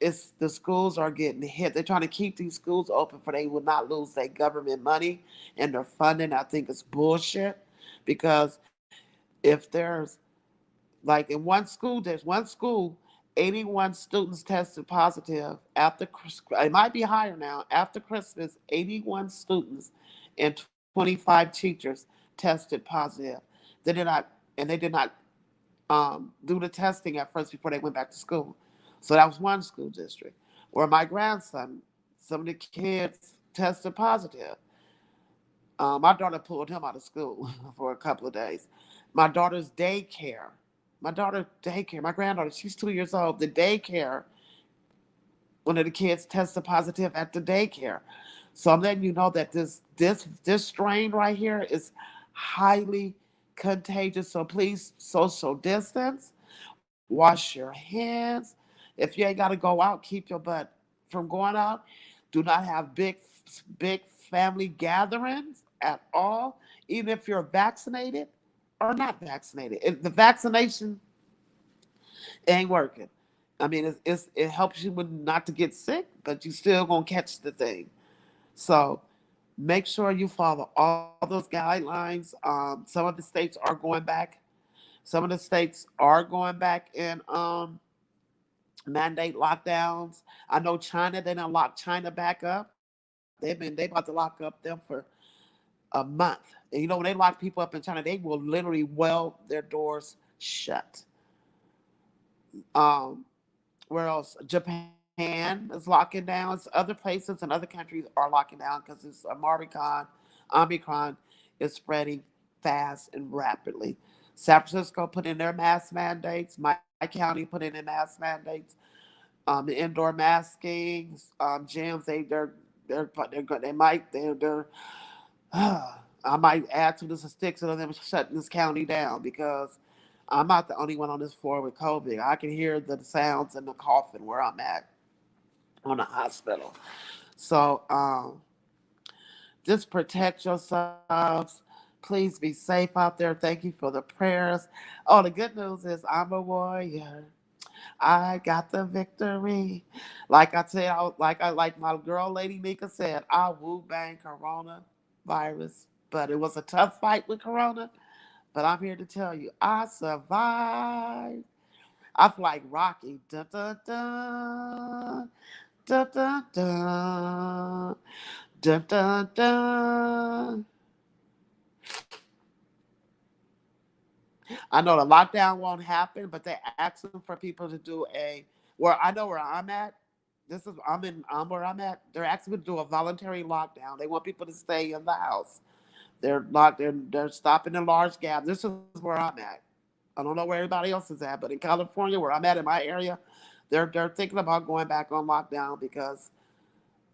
it's the schools are getting hit. They're trying to keep these schools open for they will not lose their government money and their funding. I think it's bullshit because if there's like in one school, there's one school, 81 students tested positive after it might be higher now. After Christmas, 81 students and 25 teachers tested positive. They did not, and they did not do the testing at first before they went back to school. So that was one school district. Where my grandson, some of the kids tested positive. My daughter pulled him out of school for a couple of days. My daughter's daycare, my granddaughter, she's 2 years old. The daycare, one of the kids tested positive at the daycare. So I'm letting you know that this strain right here is highly contagious. So please social distance, wash your hands. If you ain't got to go out, keep your butt from going out. Do not have big family gatherings at all, even if you're vaccinated or not vaccinated. The vaccination ain't working. I mean, it helps you with not to get sick, but you still gonna catch the thing. So make sure you follow all those guidelines. Some of the states are going back. Some of the states are going back and mandate lockdowns. I know China, they done lock China back up. They about to lock up them for a month. And you know, when they lock people up in China, they will literally weld their doors shut. Um, where else? Japan is locking down. Other places and other countries are locking down because it's Omicron is spreading fast and rapidly. San Francisco put in their mask mandates. My county put in their mask mandates. The indoor maskings, gyms, they might they're I might add to this and stick to them shutting this county down because I'm not the only one on this floor with COVID. I can hear the sounds and the coughing where I'm at on the hospital. So just protect yourselves. Please be safe out there. Thank you for the prayers. Oh, the good news is I'm a warrior. I got the victory. Like I said, like my girl Lady Mika said, I woo bang Corona virus. But it was a tough fight with Corona. But I'm here to tell you, I survived. I feel like Rocky. Dun, dun, dun, dun, dun, dun, dun, dun, dun. I know the lockdown won't happen, but they're asking for people to do a. Where I know where I'm at. I'm where I'm at. They're asking people to do a voluntary lockdown. They want people to stay in the house. They're stopping in large gatherings. This is where I'm at. I don't know where everybody else is at, but in California, where I'm at in my area, they're thinking about going back on lockdown because,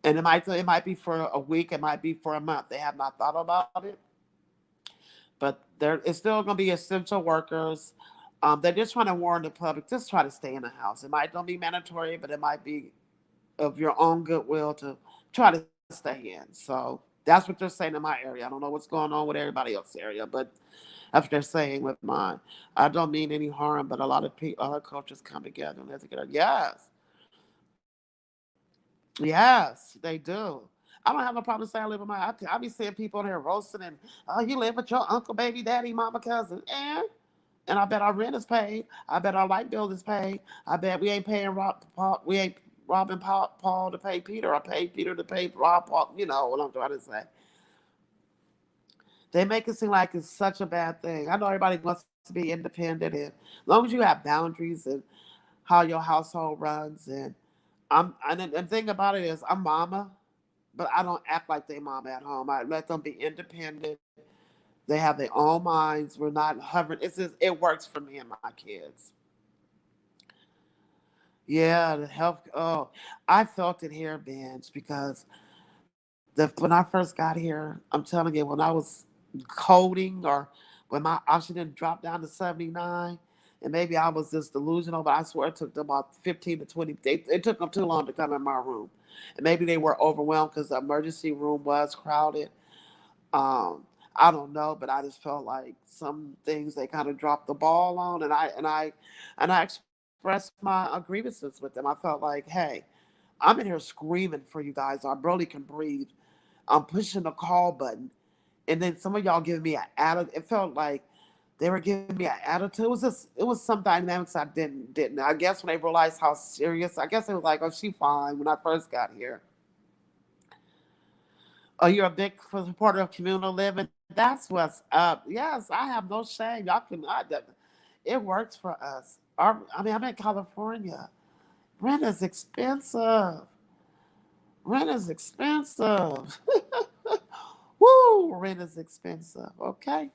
and it might be for a week, it might be for a month. They have not thought about it, but there it's still going to be essential workers. They're just trying to warn the public, just try to stay in the house. It might not be mandatory, but it might be of your own goodwill to try to stay in. So that's what they're saying in my area. I don't know what's going on with everybody else's area, but that's what they're saying with mine. I don't mean any harm, but a lot of people, other cultures come together and live together. Yes, yes, they do. I don't have no problem saying I live with my. I be seeing people in here roasting and, oh, you live with your uncle, baby, daddy, mama, cousin, and I bet our rent is paid. I bet our light bill is paid. I bet we ain't paying Paul, we ain't robbing Paul to pay Peter. I paid Peter to pay Rob Paul. You know what I'm trying to say. They make it seem like it's such a bad thing. I know everybody wants to be independent, and as long as you have boundaries and how your household runs, and the thing about it is, I'm mama, but I don't act like they mama at home. I let them be independent. They have their own minds. We're not hovering. It works for me and my kids. Yeah, the health. Oh, I felt it here, Benj, because when I first got here, I'm telling you, when I was coding or when my oxygen dropped down to 79, and maybe I was just delusional, but I swear it took them about 15 to 20. It took them too long to come in my room, and maybe they were overwhelmed because the emergency room was crowded. Um, I don't know, but I just felt like some things they kind of dropped the ball on, and I expressed express my grievances with them. I felt like, hey, I'm in here screaming for you guys. I barely can breathe. I'm pushing the call button, and then some of y'all giving me an attitude. It felt like they were giving me an attitude. It was some dynamics I didn't. I guess when they realized how serious, I guess it was like, oh, she fine when I first got here. Oh, you're a big supporter of communal living. That's what's up. Yes, I have no shame. Y'all can. It works for us. I mean, I'm in California. Rent is expensive. Rent is expensive. Woo, rent is expensive. Okay.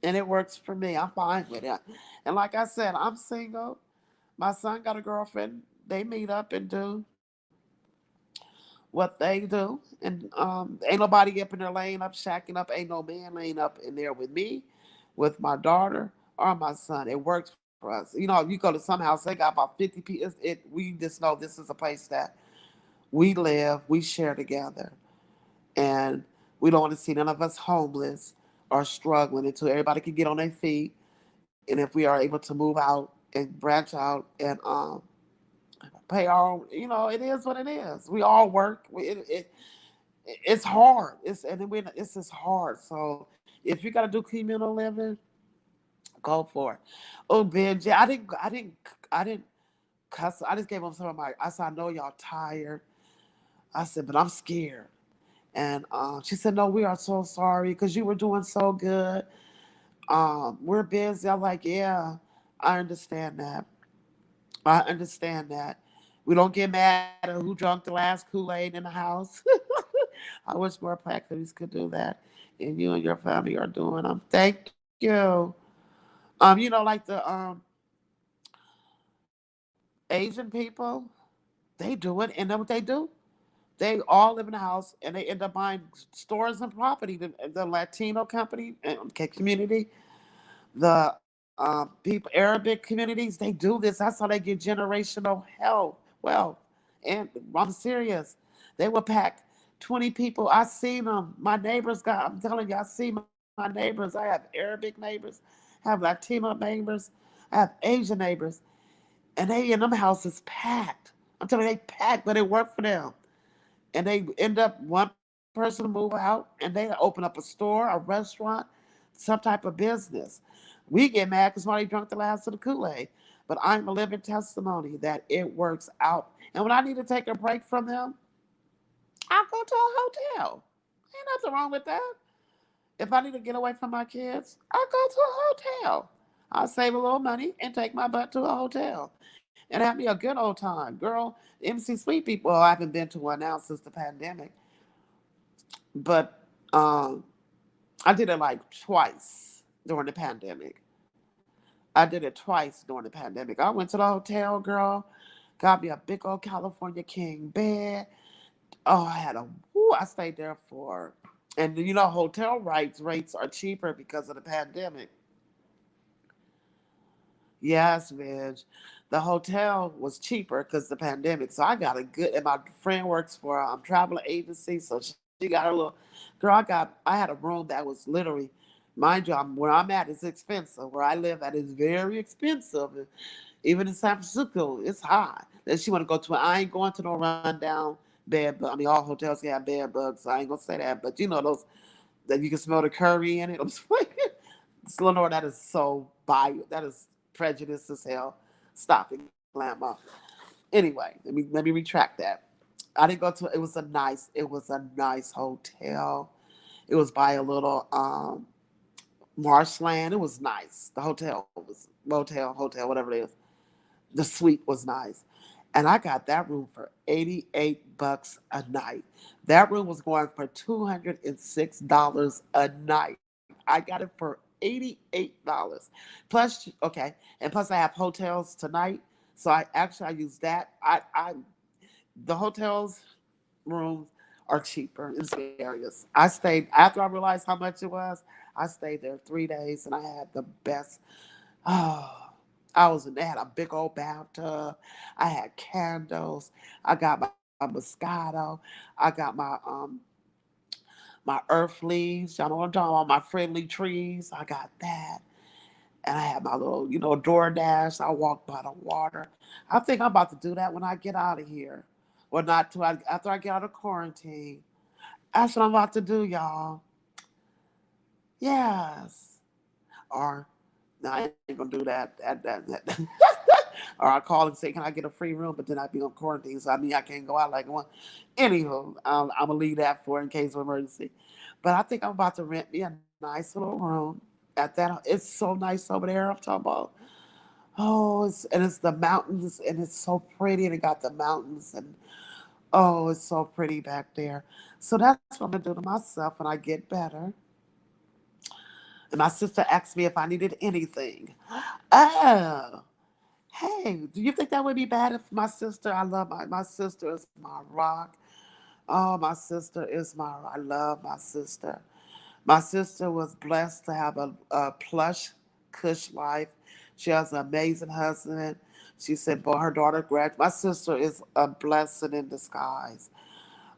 And it works for me. I'm fine with it. And like I said, I'm single. My son got a girlfriend. They meet up and do what they do. And ain't nobody up in there laying up, shacking up. Ain't no man laying up in there with me, with my daughter, or my son. It works for us. You know, you go to some house, they got about 50 people. We just know this is a place that we live, we share together. And we don't want to see none of us homeless or struggling until everybody can get on their feet. And if we are able to move out and branch out and pay our own, you know, it is what it is. We all work. It's hard. It's just hard. So if you got to do communal living, go for it. Oh, Benji, I didn't cuss. I just gave them some of my. I said, I know y'all tired. I said, but I'm scared. And she said, no, we are so sorry because you were doing so good. We're busy. I'm like, yeah, I understand that. I understand that. We don't get mad at who drunk the last Kool-Aid in the house. I wish more practices could do that. And you and your family are doing them. Thank you. You know, like the Asian people, they do it. And then what they do? They all live in a house and they end up buying stores and property. The Latino company community, the people, Arabic communities, they do this. That's how they get generational health, wealth. And I'm serious. They will pack 20 people. I seen them. My neighbors got, I'm telling you, I see my neighbors. I have Arabic neighbors, I have Latino neighbors, I have Asian neighbors, and they in them houses packed. I'm telling you, they packed, but it worked for them. And they end up one person to move out and they open up a store, a restaurant, some type of business. We get mad because somebody drunk the last of the Kool-Aid. But I'm a living testimony that it works out. And when I need to take a break from them, I go to a hotel. Ain't nothing wrong with that. If I need to get away from my kids, I go to a hotel. I'll save a little money and take my butt to a hotel and have me a good old time. Girl, MC Sweet People, well, I haven't been to one now since the pandemic, but I did it like twice during the pandemic. I did it twice during the pandemic. I went to the hotel, girl, got me a big old California king bed. Oh, I had a, whoo, I stayed there for, and you know, hotel rates are cheaper because of the pandemic. Yes, Midge. The hotel was cheaper because the pandemic. So I got a good, and my friend works for a travel agency, so she got a little. Girl, I had a room that was literally, mind you, where I'm at is expensive. Where I live at is very expensive. Even in San Francisco, it's high. Then she want to go to. I ain't going to no rundown bed. But I mean, all hotels can have bed bugs. So I ain't gonna say that. But you know those that you can smell the curry in it. I'm just like, Lenore, that is so bio. That is prejudice as hell. Stop it, Grandma. Anyway, let me retract that. I didn't go to. It was a nice hotel. It was by a little marshland. It was nice. The hotel was hotel, whatever it is. The suite was nice. And I got that room for $88 a night. That room was going for $206 a night. I got it for $88. Plus, okay, and plus I have hotels tonight. So I use that. I the hotels rooms are cheaper in some areas. I stayed after I realized how much it was. I stayed there 3 days and I had the best. Oh, I was in. They had a big old bathtub. I had candles. I got my Moscato. I got my earth leaves. Y'all know what I'm talking about. My friendly trees. I got that. And I had my little, DoorDash. I walk by the water. I think I'm about to do that when I get out of here. Well, not till after I get out of quarantine. That's what I'm about to do, y'all. Yes. Or no, I ain't gonna do that. Or I call and say, "Can I get a free room?" But then I'd be on quarantine, so I mean I can't go out like one. Anywho, I'm gonna leave that for in case of emergency. But I think I'm about to rent me a nice little room at that. It's so nice over there. I'm talking about. Oh, it's the mountains, and it's so pretty, and it got the mountains, and oh, it's so pretty back there. So that's what I'm gonna do to myself when I get better. And my sister asked me if I needed anything. Oh, hey, do you think that would be bad if my sister? I love my sister is my rock. Oh, my sister is I love my sister. My sister was blessed to have a plush, cush life. She has an amazing husband. She said, "Boy, her daughter graduated." My sister is a blessing in disguise.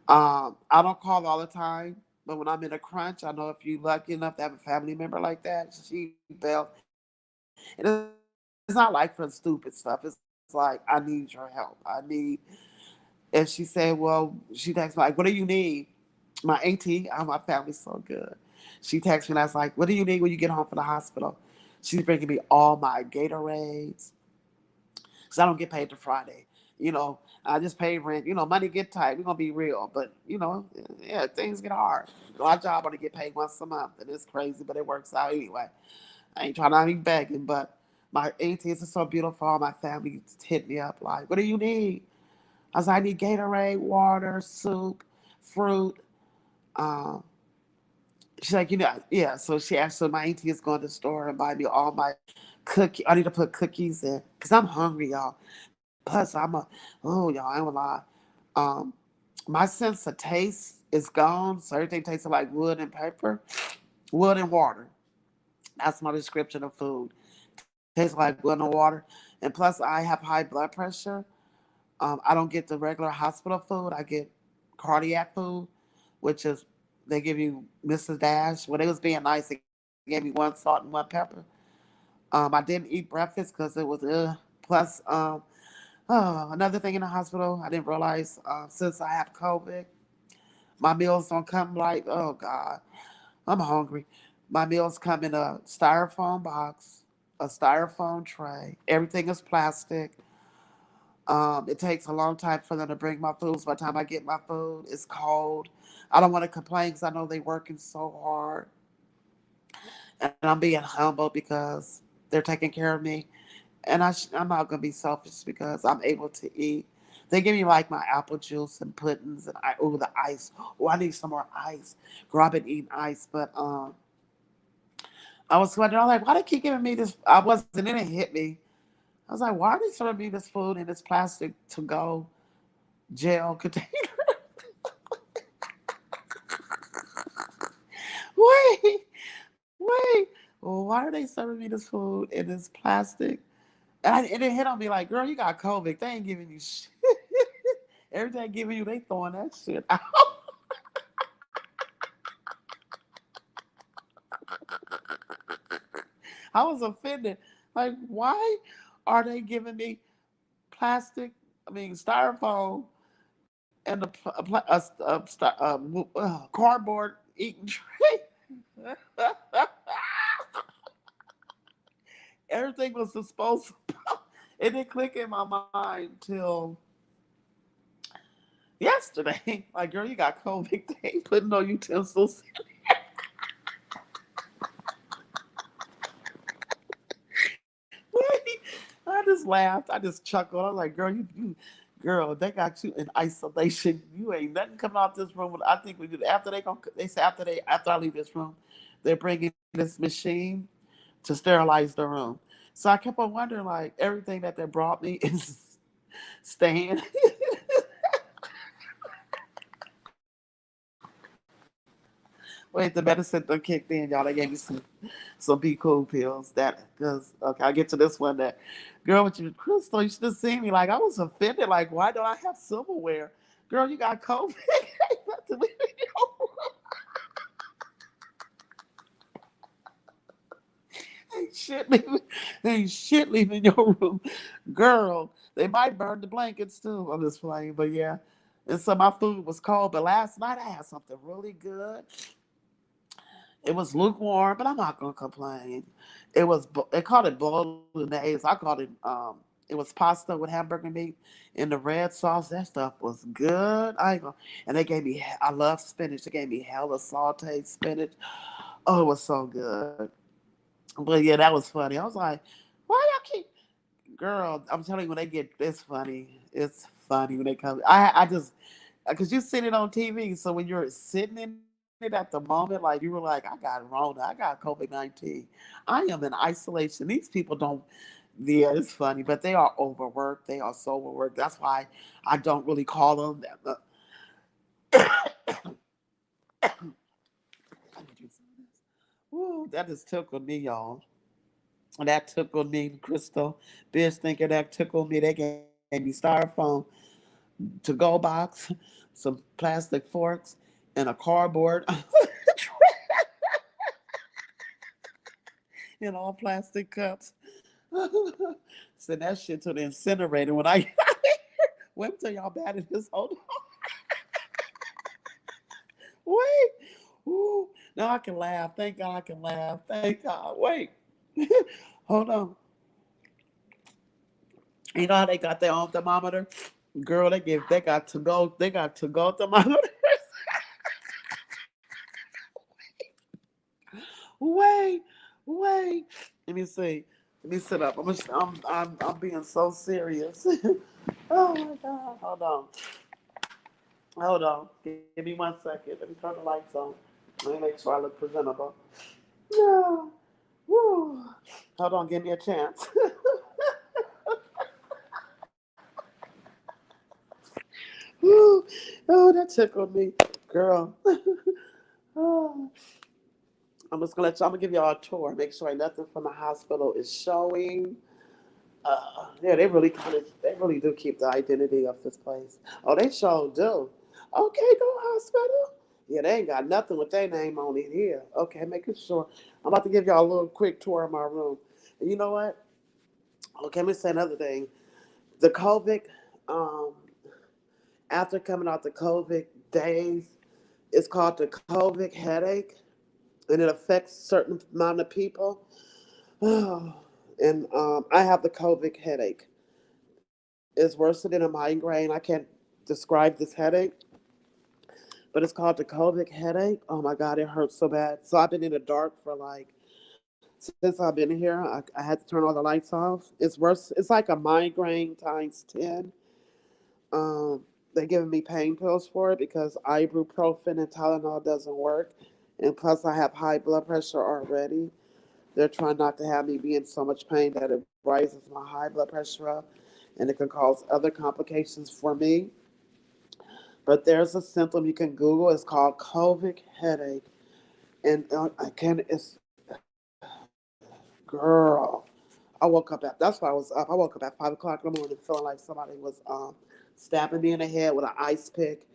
I don't call all the time, but when I'm in a crunch, I know if you're lucky enough to have a family member like that, she bails. And it's not like for stupid stuff. It's like, I need your help. And she said, well, she texted me like, what do you need? My auntie, oh, my family's so good. She texted me last like, what do you need when you get home from the hospital? She's bringing me all my Gatorades because I don't get paid till Friday. I just paid rent. Money get tight. We're gonna be real, but yeah, things get hard. My job only get paid once a month, and it's crazy, but it works out anyway. I ain't trying to be begging, but my aunties are so beautiful. All my family hit me up like, "What do you need?" I was like, "I need Gatorade, water, soup, fruit." Um, she's like, yeah. So she actually, my auntie is going to the store and buy me all my cookie. I need to put cookies in because I'm hungry, y'all. Plus, oh, y'all, I ain't gonna lie. Um, my sense of taste is gone. So everything tastes like wood and paper, wood and water. That's my description of food. Tastes like wood and water. And plus, I have high blood pressure. I don't get the regular hospital food. I get cardiac food, which is they give you Mrs. Dash. When they was being nice, they gave me one salt and one pepper. I didn't eat breakfast because it was plus. Another thing in the hospital, I didn't realize since I have COVID, my meals don't come like, oh God, I'm hungry. My meals come in a styrofoam box, a styrofoam tray. Everything is plastic. It takes a long time for them to bring my food. So by the time I get my food, it's cold. I don't want to complain because I know they're working so hard. And I'm being humble because they're taking care of me. And I'm not going to be selfish because I'm able to eat. They give me like my apple juice and puddings and the ice. Oh, I need some more ice. Girl, I've been eating ice, but I was wondering, I was like, why they keep giving me this? I wasn't in it, hit me. I was like, why are they serving me this food in this plastic to go gel container? Wait, wait. Well, why are they serving me this food in this plastic? And it hit on me like, girl, you got COVID. They ain't giving you shit. Everything they giving you, they throwing that shit out. I was offended. Like, why are they giving me plastic? I mean, styrofoam and cardboard eating tray. Everything was disposable. It didn't click in my mind till yesterday. Like, girl, you got COVID. They ain't putting no utensils. I just laughed. I just chuckled. I was like, girl, girl, they got you in isolation. You ain't nothing coming out this room. I think we do after they say after I leave this room, they're bringing this machine to sterilize the room. So I kept on wondering, like, everything that they brought me is staying. Wait, the medicine done kicked in, y'all. They gave me some Be Cool pills. That because okay, I get to this one that girl with you, Crystal. You should have seen me. Like I was offended. Like why do I have silverware? Girl, you got COVID. Ain't nothing with shit leaving, ain't shit leaving your room, girl. They might burn the blankets too on this plane, but yeah. And so my food was cold, but last night I had something really good. It was lukewarm, but I'm not gonna complain. They called it bolognese. I called it it was pasta with hamburger meat in the red sauce. That stuff was good. I ain't gonna, and they gave me I love spinach. They gave me hella sauteed spinach. Oh, it was so good. But yeah, that was funny. I was like, why y'all keep girl, I'm telling you when they get it's funny. It's funny when they come. I just because you seen it on TV. So when you're sitting in it at the moment, like you were like, I got Rona, I got COVID-19. I am in isolation. These people don't. Yeah, it's funny, but they are overworked. They are so overworked. That's why I don't really call them. Ooh, that just tickled me, y'all. That tickled me, Crystal. Bitch thinking that tickled me. They gave me styrofoam to go box, some plastic forks, and a cardboard in all plastic cups. Send that shit to the incinerator when I wait till y'all bad at this. Hold on. Wait. Ooh. Now I can laugh. Thank God I can laugh. Thank God. Wait. Hold on. You know how they got their own thermometer? Girl, they got to go thermometer. Wait, wait. Let me see. Let me sit up. I'm being so serious. Oh my God. Hold on. Hold on. Give me 1 second. Let me turn the lights on. Let me make sure I look presentable. No. Woo. Hold on. Give me a chance. Woo. Oh, that tickled me. Girl. Oh. I'm gonna give y'all a tour. Make sure nothing from the hospital is showing. Yeah, they really do keep the identity of this place. Oh, they sure do. Okay, go hospital. Yeah, they ain't got nothing with their name on it here. Okay, making sure. I'm about to give y'all a little quick tour of my room. And you know what? Okay, let me say another thing. The COVID, um, after coming out the COVID days, it's called the COVID headache, and it affects certain amount of people. And I have the COVID headache. It's worse than a migraine. I can't describe this headache, but it's called the COVID headache. Oh my God, it hurts so bad. So I've been in the dark for like since I've been here. I had to turn all the lights off. It's worse. It's like a migraine times 10. They're giving me pain pills for it because ibuprofen and Tylenol doesn't work. And plus, I have high blood pressure already. They're trying not to have me be in so much pain that it rises my high blood pressure up and it can cause other complications for me. But there's a symptom you can Google. It's called COVID headache. And I can, it's, girl, I woke up at, that's why I was up. I woke up at 5 o'clock in the morning feeling like somebody was stabbing me in the head with an ice pick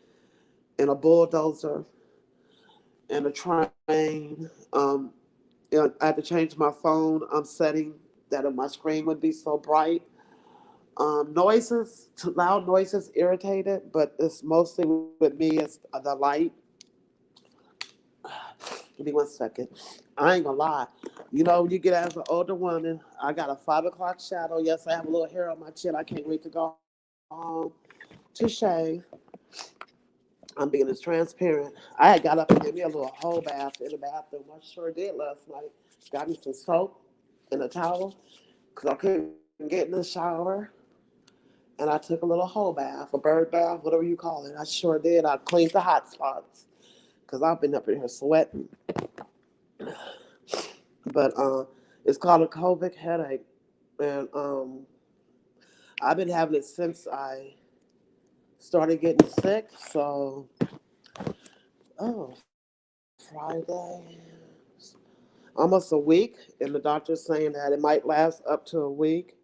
and a bulldozer and a train. I had to change my phone setting that my screen would be so bright. Noises, loud noises irritated, but it's mostly with me. It's the light. Give me 1 second. I ain't gonna lie. You know, when you get as an older woman, I got a 5 o'clock shadow. Yes, I have a little hair on my chin. I can't wait to go home to shave. I'm being as transparent. I had got up and gave me a little whole bath in the bathroom. I sure did last night. Got me some soap and a towel because I couldn't get in the shower. And I took a little whole bath, a bird bath, whatever you call it. I sure did. I cleaned the hot spots because I've been up in here sweating. But it's called a COVID headache, and I've been having it since I started getting sick. So, oh, Friday, almost a week, and the doctor's saying that it might last up to a week.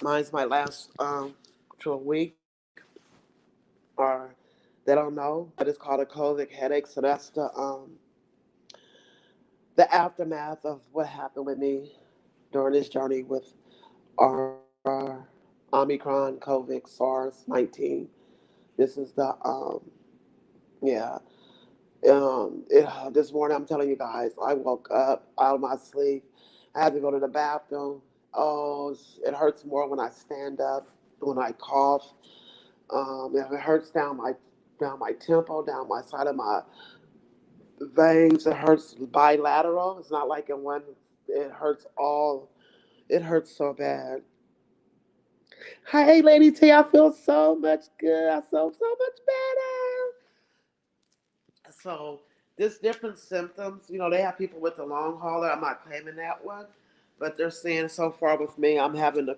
Mine might last to a week, or they don't know, but it's called a COVID headache. So that's the aftermath of what happened with me during this journey with our Omicron, COVID, SARS-19. This is the yeah. This morning, I'm telling you guys, I woke up out of my sleep. I had to go to the bathroom. Oh, it hurts more when I stand up, when I cough. It hurts down my temple, down my side of my veins. It hurts bilateral. It's not like in one. It hurts all. It hurts so bad. Hey, Lady T, I feel so much good. I feel so much better. So there's different symptoms. They have people with the long hauler. I'm not claiming that one, but they're saying so far with me, I'm having a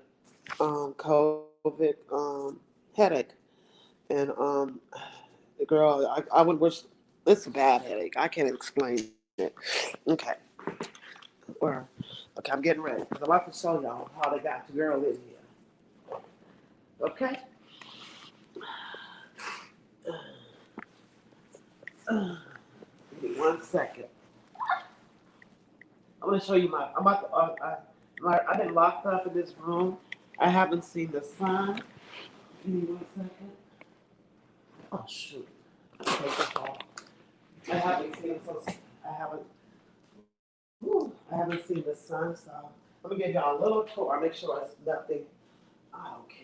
COVID headache, and girl, I would wish it's a bad headache. I can't explain it. Okay, or okay, I'm getting ready because I'm about to show y'all how they got the girl in here. Okay. Give me 1 second. I'm gonna show you I'm about to, I've been locked up in this room. I haven't seen the sun. Give me 1 second. Oh shoot. Take this off. I haven't seen I haven't I haven't seen the sun, so let me give y'all a little tour. Make sure it's nothing. I don't care.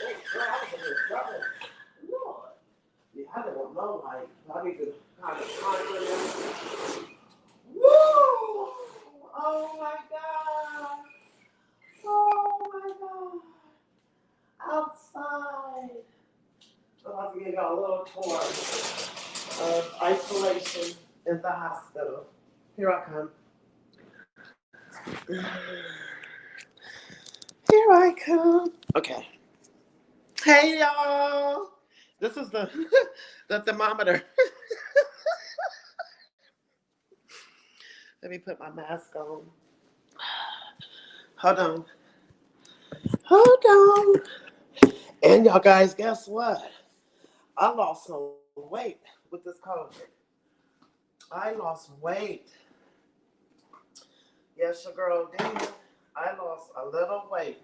Oh, girl, I was in this trouble. Lord. Yeah, I don't know, like, I need to kind of conquer. Woo! Oh my God! Oh my God! Outside. I'm about to give y'all a little tour of isolation in the hospital. Here I come. Here I come. Okay. Hey y'all. This is the the thermometer. Let me put my mask on. Hold on. Hold on. And y'all guys, guess what? I lost some weight with this COVID. I lost weight. Yes, your girl did. I lost a little weight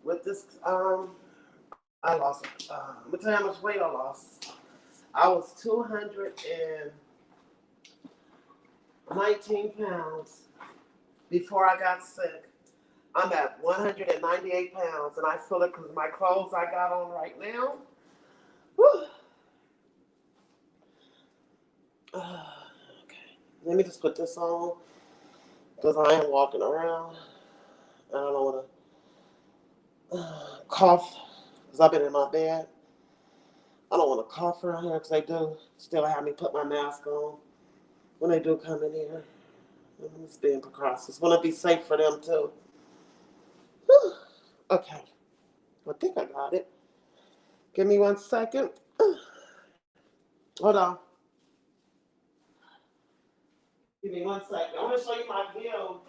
with this. I lost. Let me tell you how much weight I lost. I was 219 pounds before I got sick. I'm at 198 pounds, and I feel it because my clothes I got on right now. Whew. Okay, let me just put this on because I am walking around. I don't want to cough because I've been in my bed. I don't want to cough around here because they do still have me put my mask on when they do come in here. I'm just being precautious. Want to be safe for them too. Whew. Okay, I think I got it. Give me 1 second. Hold on. Give me 1 second. I want to show you my view.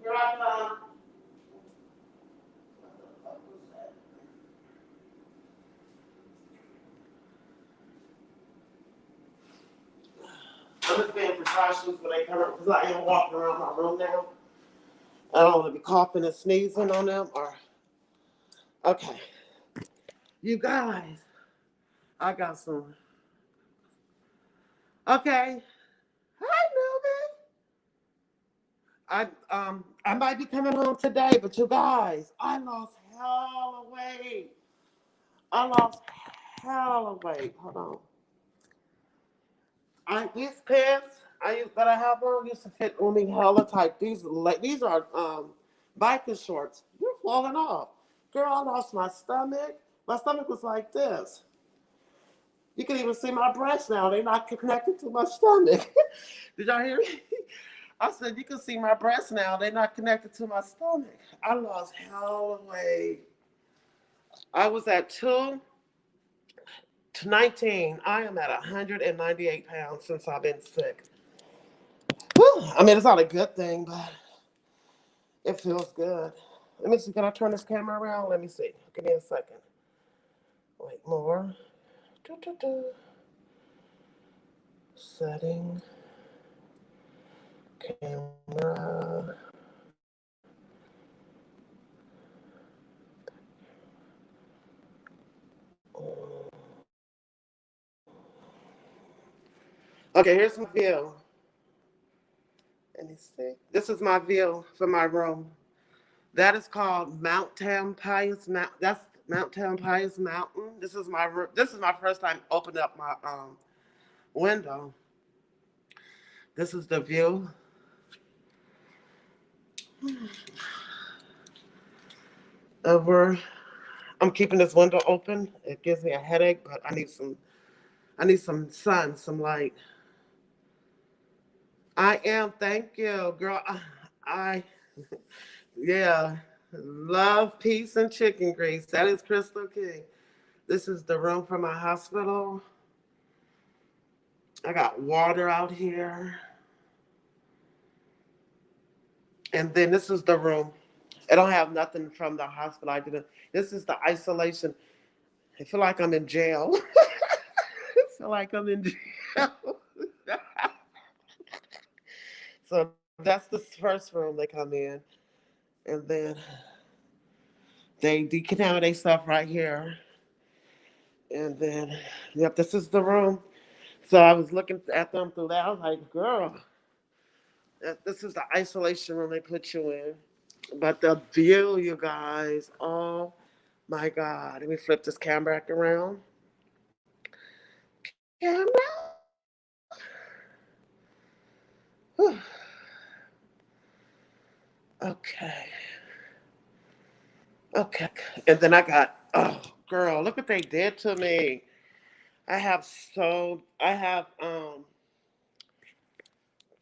Here I come. I'm just being precautious when they come up because I am walking around my room now. I don't want to be coughing and sneezing on them or. Okay. You guys, I got some. Okay. Hi, Newman. I might be coming home today, but you guys, I lost hell of weight. I lost hell of weight. Hold on. These pants that I have on used to fit on me hella tight. These are biker shorts. They're falling off. Girl, I lost my stomach. My stomach was like this. You can even see my breasts now. They're not connected to my stomach. Did y'all hear me? I said, you can see my breasts now. They're not connected to my stomach. I lost hell of weight. I was at 2 to 19. I am at 198 pounds since I've been sick. Whew. I mean, it's not a good thing, but it feels good. Let me see. Can I turn this camera around? Let me see. Give me a second. Wait, more. Do. Setting. Camera. Okay, here's my view. Let me see. This is my view for my room. That is called Mount Tamalpais. That's Mount Tamalpais Mountain. This is my first time opening up my window. This is the view. Over. I'm keeping this window open. It gives me a headache, but I need some sun, some light. I am. Thank you, girl. I yeah. Love, peace, and chicken grease. That is Crystal King. This is the room for my hospital. I got water out here. And then this is the room. I don't have nothing from the hospital. I didn't. This is the isolation. I feel like I'm in jail. I feel like I'm in jail. So that's the first room they come in. And then they decontaminate stuff right here. And then, yep, this is the room. So I was looking at them through that. I was like, girl, this is the isolation room they put you in. But the view, you guys, oh my God. Let me flip this camera back around. Camera. Whew. Okay. Okay. And then I got, oh, girl, look what they did to me. I have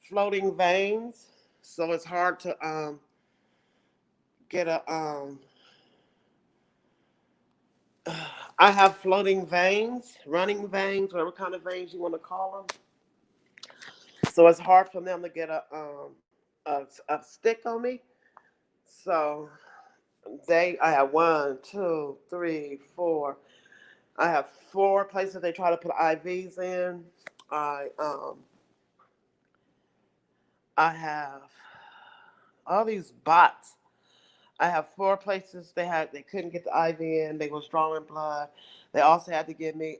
floating veins, so it's hard to get a I have floating veins, running veins, whatever kind of veins you want to call them. So it's hard for them to get a stick on me. So I have one, two, three, four. I have four places they try to put IVs in. I um I have all these bots. I have four places they couldn't get the IV in. They was drawing blood. They also had to give me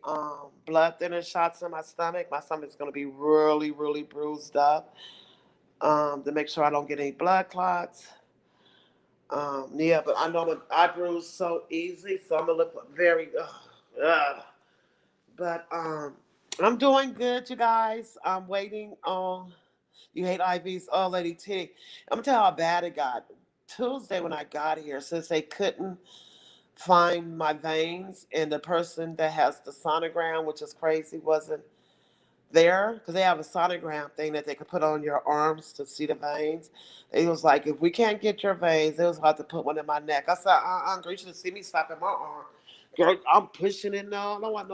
blood thinner shots in my stomach. My stomach's gonna be really, really bruised up to make sure I don't get any blood clots. Yeah, but I know that I bruise so easy, so I'm gonna look very. But I'm doing good, you guys. I'm waiting on. You hate IVs, oh, Lady T. I'm gonna tell you how bad it got. Tuesday when I got here, since they couldn't find my veins, and the person that has the sonogram, which is crazy, wasn't there because they have a sonogram thing that they could put on your arms to see the veins. It was like, if we can't get your veins, they was about to put one in my neck. I said, girl, you should see me slapping my arm. Girl, I'm pushing it now. I don't want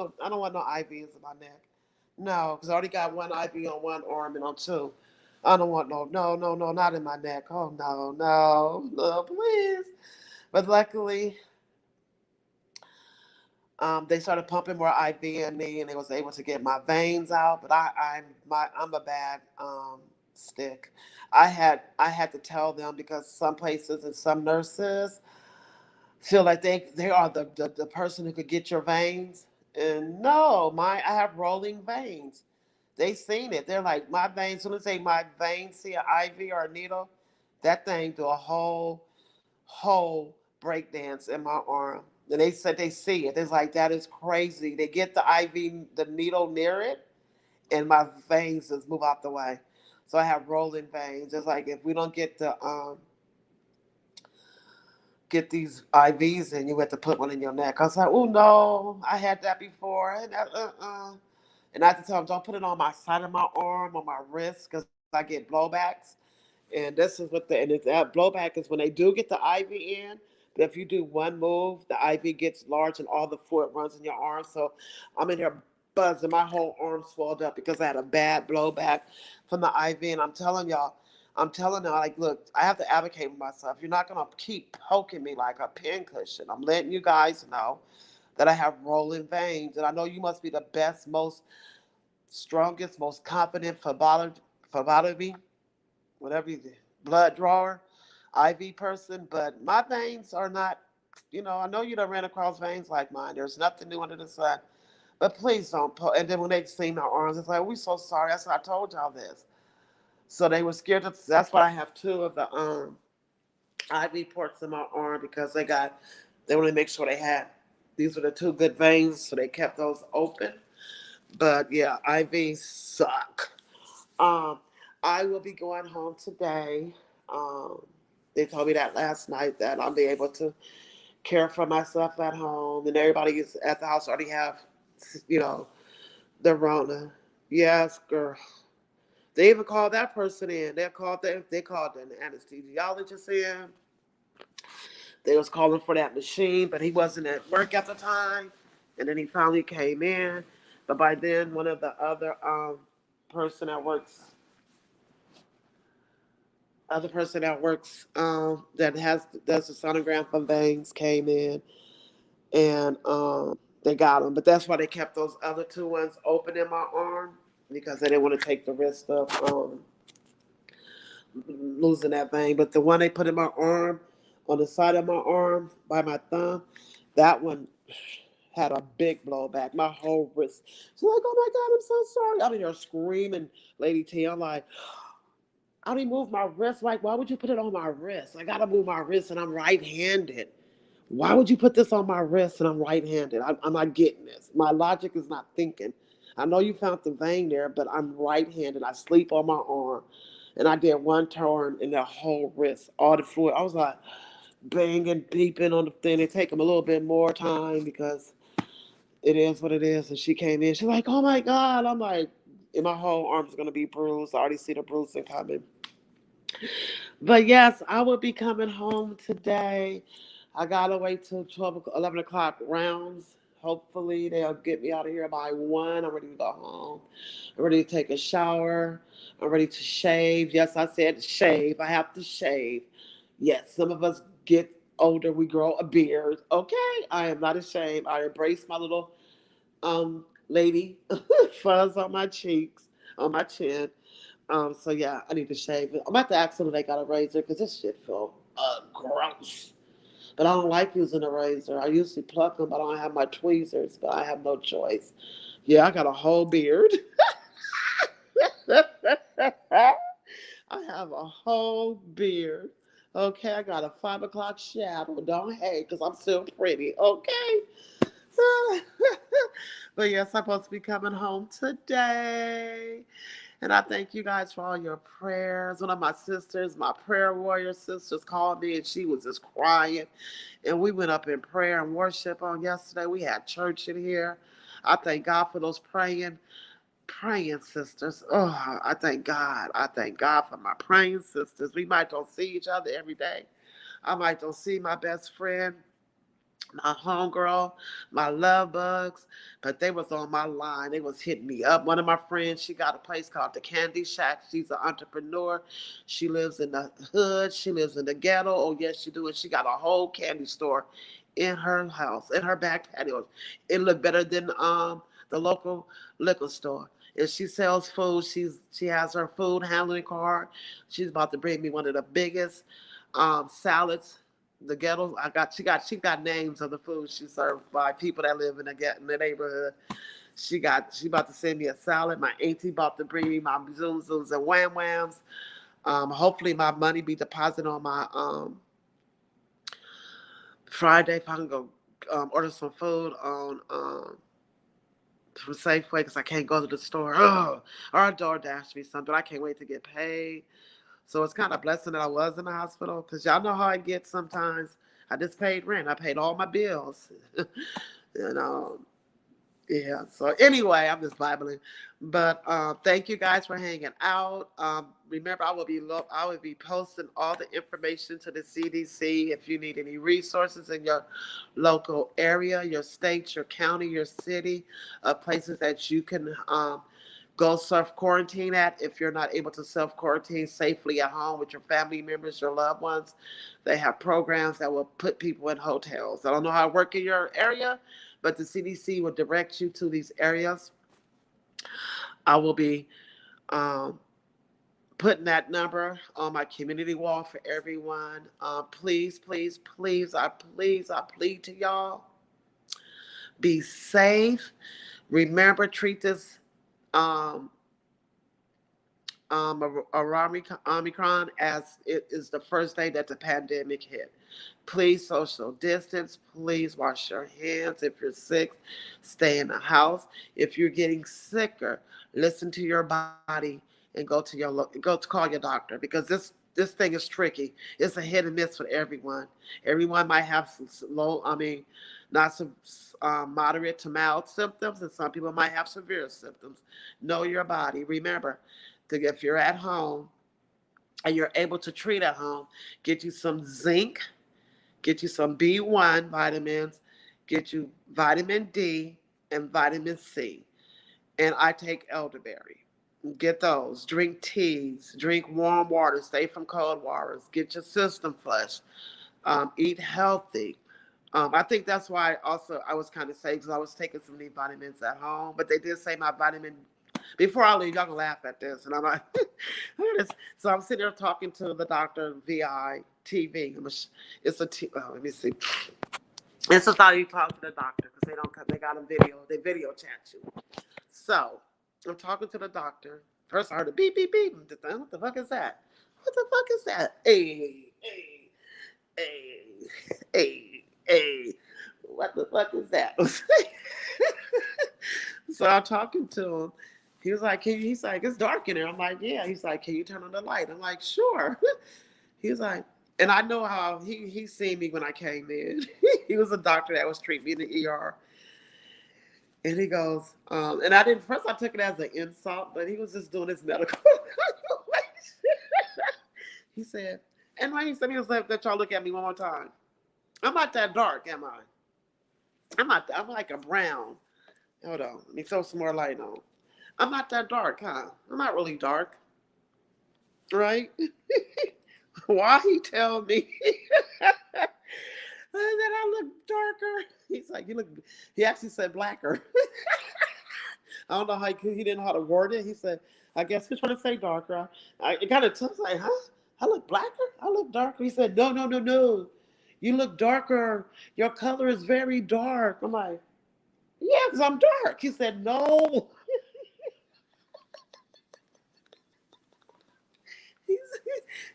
no IVs in my neck. No, because I already got one IV on one arm and on two. I don't want no, not in my neck. Oh no, please. But luckily, they started pumping more IV in me, and they was able to get my veins out. But I'm a bad stick. I had to tell them because some places and some nurses feel like they are the person who could get your veins. And no, I have rolling veins. They seen it. They're like, my veins. As soon as my veins see an IV or a needle, that thing do a whole breakdance in my arm. And they said they see it. It's like, that is crazy. They get the IV, the needle near it, and my veins just move out the way. So I have rolling veins. It's like, if we don't get these IVs in, you have to put one in your neck. I was like, oh no, I had that before. And I had to tell them, don't put it on my side of my arm or my wrist because I get blowbacks. And this is what that blowback is when they do get the IV in. But if you do one move, the IV gets large and all the fluid runs in your arm. So I'm in here buzzing. My whole arm swelled up because I had a bad blowback from the IV. And I'm telling them, like, look, I have to advocate for myself. You're not going to keep poking me like a pincushion. I'm letting you guys know that I have rolling veins. And I know you must be the best, most strongest, most confident phlebotomy, whatever you do, blood drawer, IV person, but my veins are not, I know you done ran across veins like mine. There's nothing new under the sun. But please don't and then when they see my arms, it's like, we're so sorry. That's why I told y'all this. So they were scared that's why I have two of the IV ports in my arm because they want to make sure these were the two good veins, so they kept those open. But yeah, IVs suck. Um, I will be going home today. Um, they told me that last night that I'll be able to care for myself at home, and everybody is at the house already have, you know, the Rona. Yes, girl. They even called that person in. They called an anesthesiologist in. They was calling for that machine, but he wasn't at work at the time. And then he finally came in. But by then, one of the person that works, that does the sonogram for veins came in, and they got him. But that's why they kept those other two ones open in my arm because they didn't want to take the risk of losing that vein. But the one they put in my arm, on the side of my arm by my thumb, that one had a big blowback. My whole wrist. She's like, "Oh my God, I'm so sorry." I'm in here screaming, Lady T. I'm like, I didn't move my wrist. Like, why would you put it on my wrist? I gotta move my wrist, and I'm right-handed. Why would you put this on my wrist and I'm right-handed? I'm not getting this. My logic is not thinking. I know you found the vein there, but I'm right-handed. I sleep on my arm, and I did one turn in the whole wrist, all the fluid. I was like banging, beeping on the thing. It take them a little bit more time because it is what it is. And she came in. She's like, "Oh my God!" I'm like, and my whole arm's gonna be bruised. I already see the bruising coming. But yes, I will be coming home today. I gotta wait till 11 o'clock rounds. Hopefully they'll get me out of here by 1. I'm ready to go home. I'm ready to take a shower. I'm ready to shave. Yes, I said shave. I have to shave. Yes, some of us get older. We grow a beard. Okay, I am not ashamed. I embrace my little lady fuzz on my cheeks, on my chin. So yeah, I need to shave it. I'm about to ask them if they got a razor because this shit feel gross. But I don't like using a razor. I usually pluck them, but I don't have my tweezers. But I have no choice. Yeah, I got a whole beard. I have a whole beard. Okay, I got a 5 o'clock shadow. Don't hate because I'm still pretty. Okay. But yes, I'm supposed to be coming home today. And I thank you guys for all your prayers. One of my sisters, my prayer warrior sisters, called me and she was just crying. And we went up in prayer and worship on yesterday. We had church in here. I thank God for those praying sisters. Oh, I thank God. I thank God for my praying sisters. We might don't see each other every day. I might don't see my best friend, my homegirl, my love bugs, but they was on my line. They was hitting me up. One of my friends, she got a place called the Candy Shack. She's an entrepreneur. She lives in the hood. She lives in the ghetto. Oh yes, she do. And she got a whole candy store in her house, in her back patio. It looked better than the local liquor store. And she sells food. She has her food handling card. She's about to bring me one of the biggest salads, the ghetto. She got names of the food she served by people that live in the neighborhood. She about to send me a salad. My auntie about to bring me my zoom zooms and wham whams. Hopefully my money be deposited on my Friday if I can go order some food on from Safeway because I can't go to the store. Oh, or DoorDash me something. I can't wait to get paid. So it's kind of a blessing that I was in the hospital because y'all know how I get sometimes. I just paid rent. I paid all my bills. you know, Yeah. So anyway, I'm just Bibling, but thank you guys for hanging out. Remember, I will be posting all the information to the CDC if you need any resources in your local area, your state, your county, your city, places that you can go self quarantine at if you're not able to self quarantine safely at home with your family members, your loved ones. They have programs that will put people in hotels. I don't know how it works in your area, but the CDC will direct you to these areas. I will be um, putting that number on my community wall for everyone. Please, please, please, I plead to y'all, be safe. Remember, treat this um, Omicron as it is the first day that the pandemic hit. Please social distance. Please wash your hands. If you're sick, stay in the house. If you're getting sicker, listen to your body and go to call your doctor, because this thing is tricky. It's a hit and miss for everyone. Everyone might have some low, not some moderate to mild symptoms, and some people might have severe symptoms. Know your body. Remember, if you're at home and you're able to treat at home, get you some zinc, get you some B1 vitamins, get you vitamin D and vitamin C. And I take elderberry. Get those. Drink teas. Drink warm water. Stay from cold waters. Get your system flushed. Eat healthy. I think that's why also I was kind of safe, because I was taking some of these vitamins at home, but they did say my vitamin. Before I leave, y'all can laugh at this, and I'm like, look at this. So I'm sitting there talking to the doctor via TV. Let me see. This is how you talk to the doctor, because they got a video. They video chat you. So I'm talking to the doctor. First I heard a beep beep beep. What the fuck is that? What the fuck is that? Hey, hey. What the fuck is that? So I'm talking to him. He's like, it's dark in there. I'm like, yeah. He's like, can you turn on the light? I'm like, sure. He's like, and I know how he seen me when I came in. He was a doctor that was treating me in the ER. And he goes, and I didn't, first I took it as an insult, but he was just doing his medical evaluation. He said, and when he said, he was like, that y'all look at me one more time. I'm not that dark, am I? I'm like a brown. Hold on, let me throw some more light on. I'm not that dark, huh? I'm not really dark, right? Why he tell me that I look darker? He's like, you look. He actually said blacker. I don't know how he didn't know how to word it. He said, I guess he's trying to say darker. It kind of took like, huh? I look blacker? I look darker. He said, no, no, no, no. You look darker. Your color is very dark. I'm like, yeah, because I'm dark. He said, no.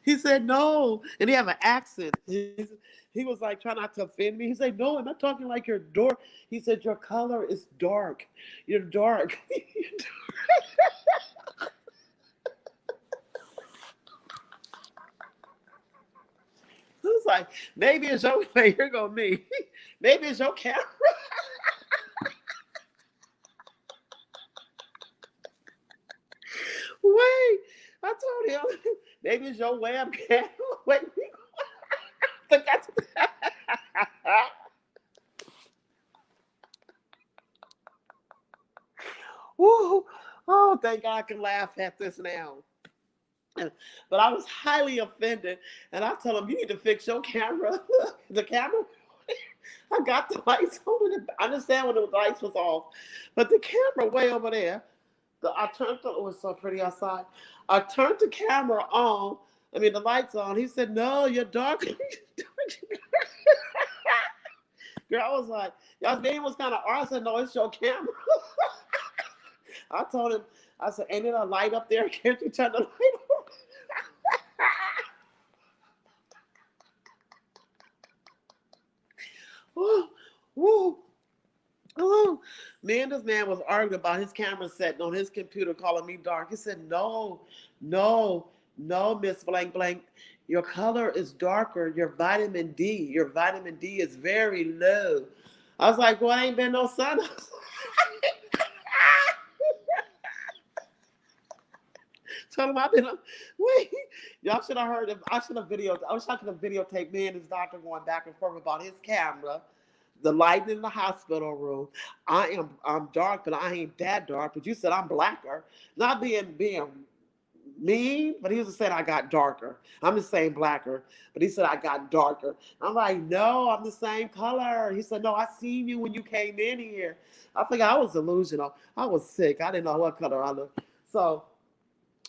He said, no. And he have an accent. He was like trying not to offend me. He said, no, I'm not talking like you're dark. He said, your color is dark. You're dark. I was like, maybe it's your way. Here go me. Maybe it's your camera. Wait, I told him, maybe it's your webcam. Wait, woo. Oh, thank God I can laugh at this now. But I was highly offended, and I told him, you need to fix your camera. The camera, I got the lights on. I understand when the lights was off, but the camera way over there. I turned it was so pretty outside. I turned the camera on. I mean the lights on. He said, no, you're dark. Girl, I was like, y'all name was kind of odd. I said, no, it's your camera. I told him, I said, ain't it a light up there? Can't you turn the light on? Woo, woo. Oh, me and this man was arguing about his camera setting on his computer, calling me dark. He said, no, no, no, Miss Blank Blank. Your color is darker. Your vitamin D is very low. I was like, well, ain't been no sun. Tell him I've been. Wait, y'all should have heard him. I should have videoed. I wish I could have videotaped me and his doctor going back and forth about his camera, the lighting in the hospital room. I'm dark, but I ain't that dark. But you said I'm blacker. Not being mean, but he was just saying I got darker. I'm just saying blacker, but he said I got darker. I'm like, no, I'm the same color. He said, no, I seen you when you came in here. I think I was delusional. I was sick. I didn't know what color I looked. So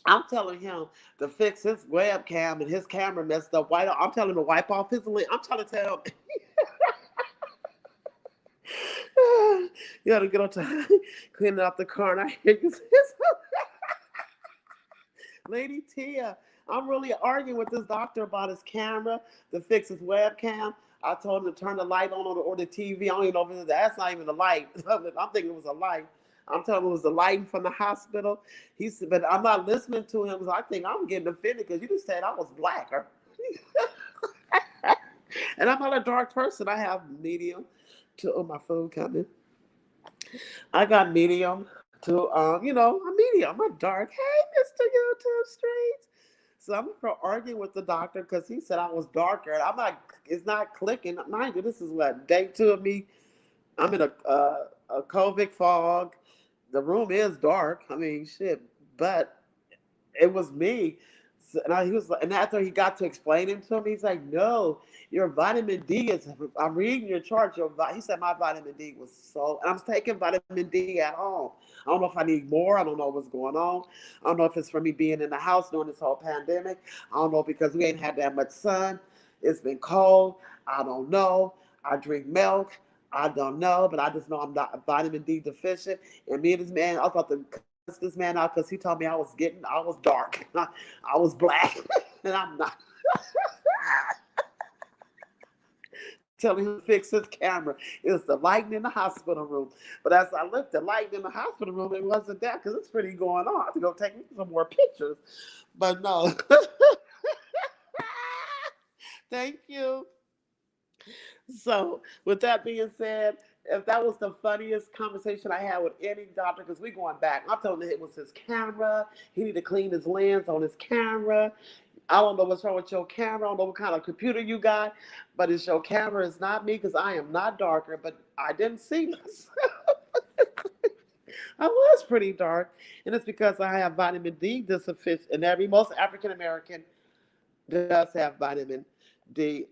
I'm telling him to fix his webcam and his camera messed up. I'm telling him to wipe off his lens. I'm trying to tell him, you got to get on time, cleaning out the car, and I hear you. Lady Tia, I'm really arguing with this doctor about his camera to fix his webcam. I told him to turn the light on or the TV. I don't even know if that's not even the light. I'm thinking it was a light. I'm telling him it was the lighting from the hospital. He said, but I'm not listening to him. So I think I'm getting offended because you just said I was blacker. And I'm not a dark person. I have medium to my food coming. I got medium to I'm medium. I'm not dark. Hey, Mr. YouTube Streets. So I'm arguing with the doctor because he said I was darker. I'm not. It's not clicking. Mind you, this is what day 2 of me. I'm in a COVID fog. The room is dark. I mean, shit. But it was me. So, he was like, and after he got to explaining to me, he's like, "No, your vitamin D is." I'm reading your chart. He said my vitamin D was so, and I'm taking vitamin D at home. I don't know if I need more. I don't know what's going on. I don't know if it's for me being in the house during this whole pandemic. I don't know because we ain't had that much sun. It's been cold. I don't know. I drink milk. I don't know, but I just know I'm not vitamin D deficient. And me and this man, I was about to cuss this man out because he told me I was dark, I was black, and I'm not. Telling him to fix his camera. It was the lighting in the hospital room. But as I looked, the lighting in the hospital room, it wasn't that because it's pretty going on. I have to go take some more pictures. But no. Thank you. So, with that being said, if that was the funniest conversation I had with any doctor, because we going back, I told him it was his camera. He need to clean his lens on his camera. I don't know what's wrong with your camera. I don't know what kind of computer you got, but it's your camera. It's not me because I am not darker, but I didn't see myself. I was pretty dark, and it's because I have vitamin D deficiency, and most African American does have vitamin D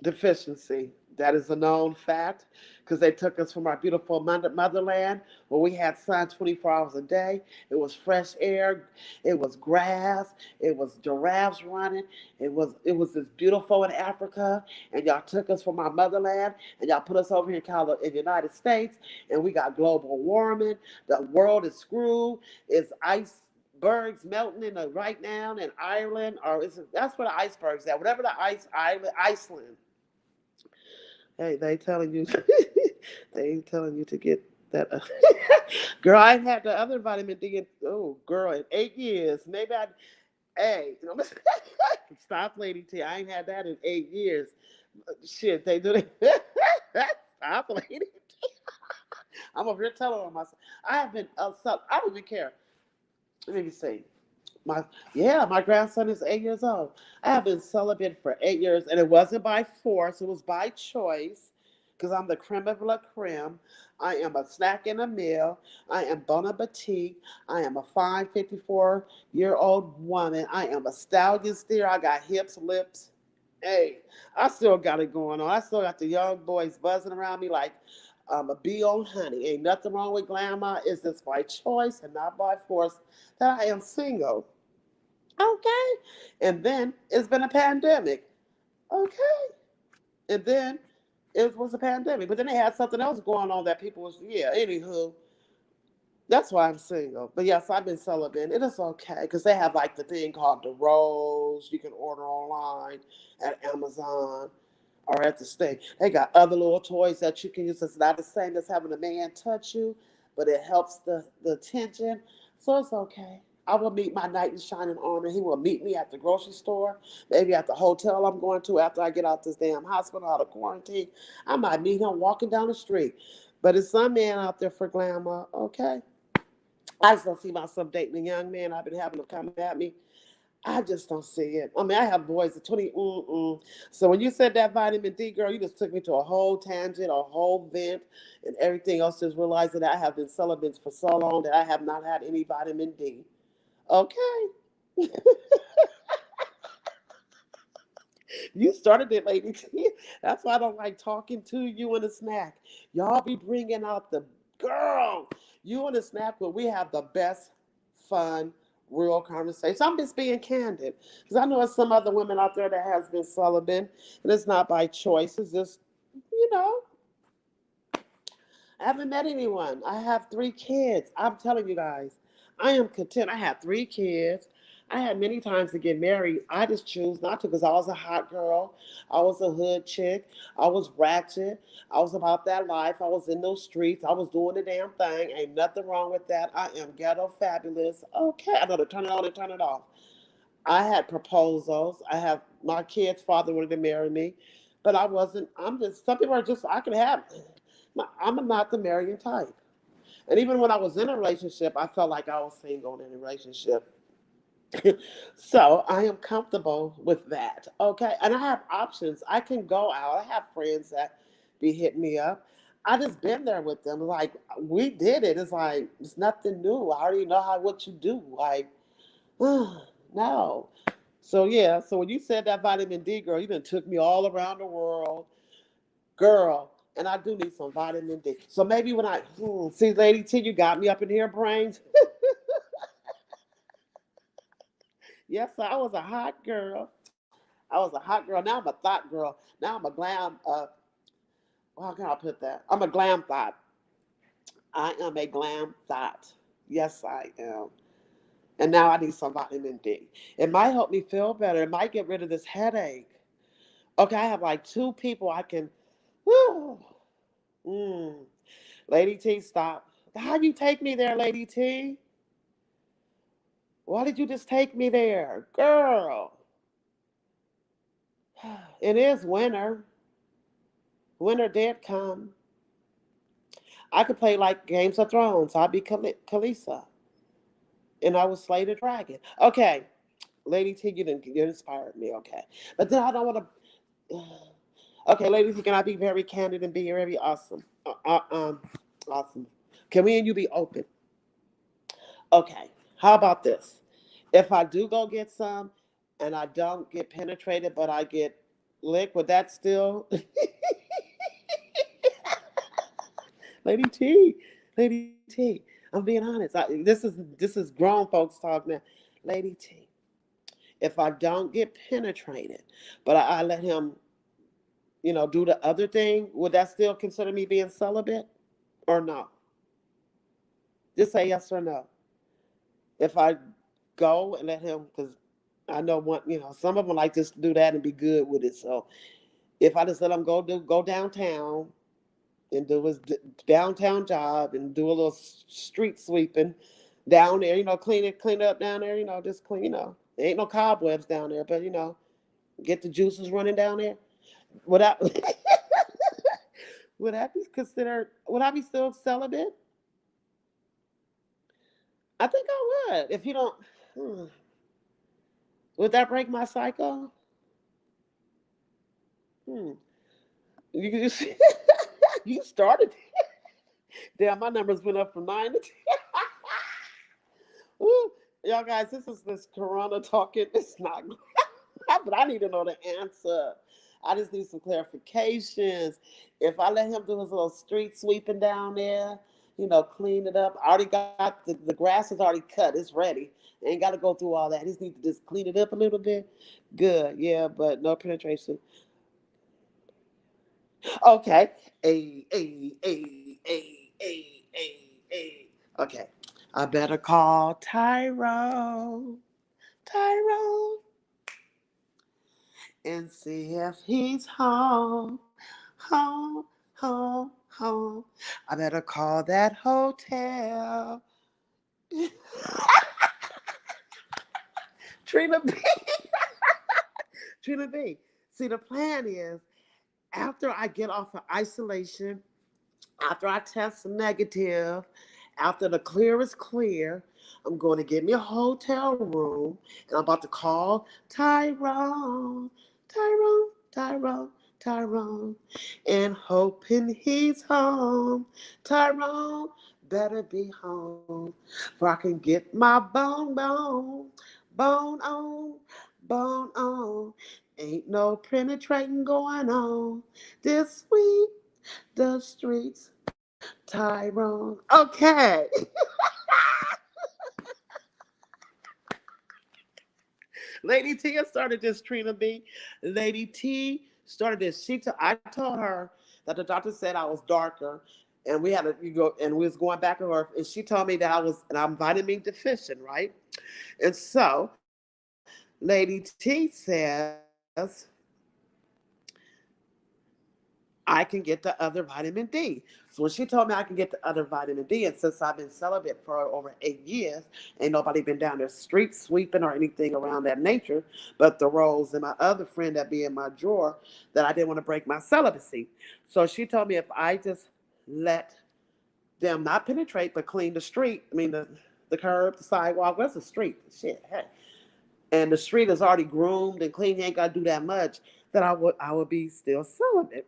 deficiency. That is a known fact because they took us from our beautiful motherland where we had sun 24 hours a day. It was fresh air. It was grass. It was giraffes running. It was this beautiful in Africa, and y'all took us from our motherland and y'all put us over here in the United States, and we got global warming. The world is screwed. It's icebergs melting right now in Ireland, or that's where the icebergs at. Whatever the Iceland. Hey, they telling you, they telling you to get that. Girl, I ain't had the other vitamin D. Oh, girl, in 8 years. Maybe I. Hey, stop, Lady T. I ain't had that in 8 years. Shit, they do it. Stop, Lady T. I'm over here telling on myself. I have been. I don't even care. Let me see. My grandson is 8 years old. I have been celibate for 8 years, and it wasn't by force; it was by choice, because I'm the creme of la creme. I am a snack in a meal. I am bon appetit. I am a fine 54-year-old woman. I am a stallion steer. I got hips, lips. Hey, I still got it going on. I still got the young boys buzzing around me like I'm a bee on honey. Ain't nothing wrong with glamour. It's just by choice and not by force that I am single. Okay. And then it's been a pandemic. Okay. And then it was a pandemic. But then they had something else going on that people was, yeah, anywho. That's why I'm single. But yes, I've been celibate. It is okay because they have like the thing called the Rose. You can order online at Amazon or at the state. They got other little toys that you can use. It's not the same as having a man touch you, but it helps the tension. So it's okay. I will meet my knight in shining armor. He will meet me at the grocery store, maybe at the hotel I'm going to after I get out this damn hospital out of quarantine. I might meet him walking down the street. But it's some man out there for glamour, okay? I just don't see myself dating a young man. I've been having them come at me. I just don't see it. I mean, I have boys at 20. So when you said that vitamin D, girl, you just took me to a whole tangent, a whole vent, and everything else. Just realizing that I have been celibate for so long that I have not had any vitamin D. Okay. You started it, lady. That's why I don't like talking to you and a snack. Y'all be bringing out the girl. You and a snack where we have the best fun, real conversation. I'm just being candid because I know there's some other women out there that has been celibate, and it's not by choice. It's just, you know, I haven't met anyone. I have 3 kids. I'm telling you guys, I am content. I have 3 kids. I had many times to get married. I just choose not to because I was a hot girl. I was a hood chick. I was ratchet. I was about that life. I was in those streets. I was doing the damn thing. Ain't nothing wrong with that. I am ghetto fabulous. Okay. I know to turn it on and turn it off. I had proposals. I have my kid's father wanted to marry me, but I wasn't. I'm just, some people are just, I can have, I'm not the marrying type. And even when I was in a relationship, I felt like I was single in a relationship. So I am comfortable with that. Okay. And I have options. I can go out. I have friends that be hitting me up. I just been there with them. Like, we did it. It's like it's nothing new. I already know how what you do. Like, no. So yeah, so when you said that vitamin D, girl, you done took me all around the world, girl. And I do need some vitamin D. So maybe when I see, Lady T, you got me up in here, brains. Yes, I was a hot girl. I was a hot girl. Now I'm a thought girl. Now I'm a glam. How can I put that? I'm a glam thought. I am a glam thought. Yes, I am. And now I need some vitamin D. It might help me feel better. It might get rid of this headache. Okay, I have like 2 people I can. Whew, mm. Lady T, stop. How you take me there, Lady T? Why did you just take me there, girl? It is winter. Winter did come. I could play like Games of Thrones. I'd be Khaleesi, and I would slay the dragon. Okay, Lady T, you inspired me. Okay, but then I don't want to. Okay, Lady T, can I be very candid and be very awesome? Awesome. Can we and you be open? Okay. How about this? If I do go get some, and I don't get penetrated, but I get licked, would that still? Lady T, Lady T. I'm being honest. This is grown folks talk now. Lady T. If I don't get penetrated, but I let him, do the other thing, would that still consider me being celibate or no? Just say yes or no. If I go and let him, because I know some of them like just to do that and be good with it. So if I just let him go downtown and do his downtown job and do a little street sweeping down there, clean it up down there, just clean, there ain't no cobwebs down there, but get the juices running down there. Would I would that be considered? Would I be still celibate? I think I would. If you don't, hmm, would that break my cycle? Hmm. You you started. Damn, my numbers went up from 9 to 10. Ooh, y'all guys, this Corona talking. It's not, but I need to know the answer. I just need some clarifications. If I let him do his little street sweeping down there, clean it up. I already got the grass is already cut. It's ready. Ain't got to go through all that. He just need to just clean it up a little bit. Good, yeah, but no penetration. Okay. A. Okay. I better call Tyrone. Tyrone. And see if he's home. Home. Home. Home. I better call that hotel. Trina B. Trina B. See, the plan is after I get off of isolation, after I test negative, after the clear is clear, I'm going to get me a hotel room and I'm about to call Tyrone, Tyrone, Tyrone, Tyrone, and hoping he's home. Tyrone better be home, for I can get my bone on, bone on. Ain't no penetrating going on this week the streets, Tyrone. Okay. Lady T started this, Trina B. Lady T started this. I told her that the doctor said I was darker, and we had to you go and we was going back and forth, and she told me that I'm vitamin deficient, right? And so Lady T says I can get the other vitamin D. So when she told me I can get the other vitamin D, and since I've been celibate for over 8 years, ain't nobody been down there street sweeping or anything around that nature, but the Rose and my other friend that be in my drawer that I didn't want to break my celibacy. So she told me if I just let them not penetrate but clean the street, I mean the curb, the sidewalk, what's the street? Shit, hey. And the street is already groomed and clean, you ain't gotta do that much, that I would be still celibate.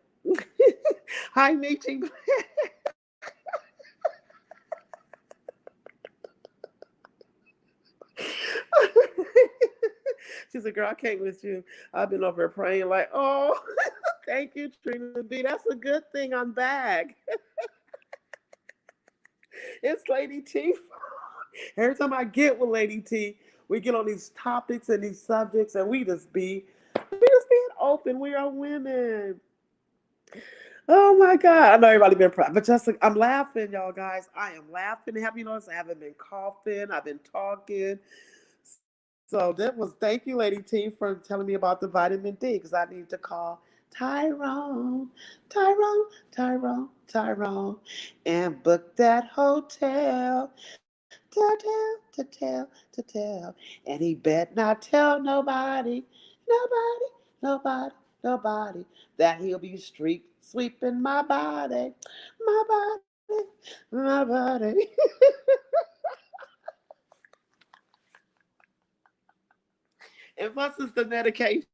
Hi, Nietzsche. She said, "Girl, I can't with you. I've been over here praying like, oh, thank you, Trina B. That's a good thing I'm back. It's Lady T. Every time I get with Lady T, we get on these topics and these subjects, and we just being open. We are women. Oh my God. I know everybody been proud, but just like, I'm laughing, y'all guys. I am laughing. Have you noticed I haven't been coughing? I've been talking. So thank you, Lady T, for telling me about the vitamin D because I need to call Tyrone, Tyrone, Tyrone, Tyrone, and book that hotel. To tell. And he bet not tell nobody, nobody, nobody that he'll be street sweeping my body, my body. And plus it's the medication.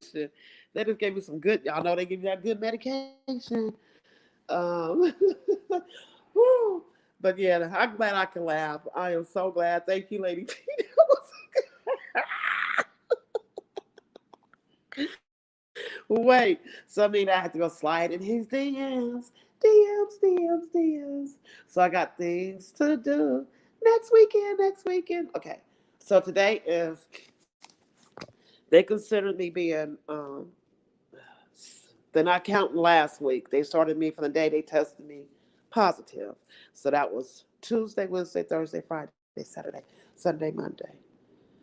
They just gave me some good. Y'all know they give you that good medication. Um, whew. But yeah, I'm glad I can laugh. I am so glad. Thank you, Lady T. Wait, so I mean I have to go slide in his DMs. So I got things to do next weekend. Okay, so today is they considered me being they're not counting last week. They started me from the day they tested me positive. So that was Tuesday, Wednesday, Thursday, Friday, Saturday, Sunday, Monday.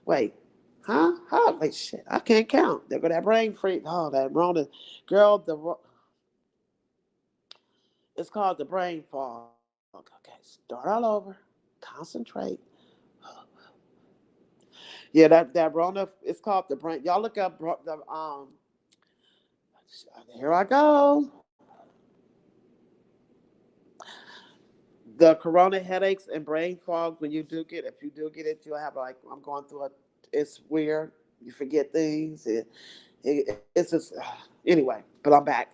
Wait, huh? How? Wait, shit. I can't count. There go that brain freak. Oh, that Rona. Girl, it's called the brain fog. Okay, start all over. Concentrate. Yeah, that Rona, it's called the brain. Y'all look up here I go. The corona headaches and brain fog when you do get if you do get it, you'll have like I'm going through it. It's weird. You forget things. It's just anyway. But I'm back.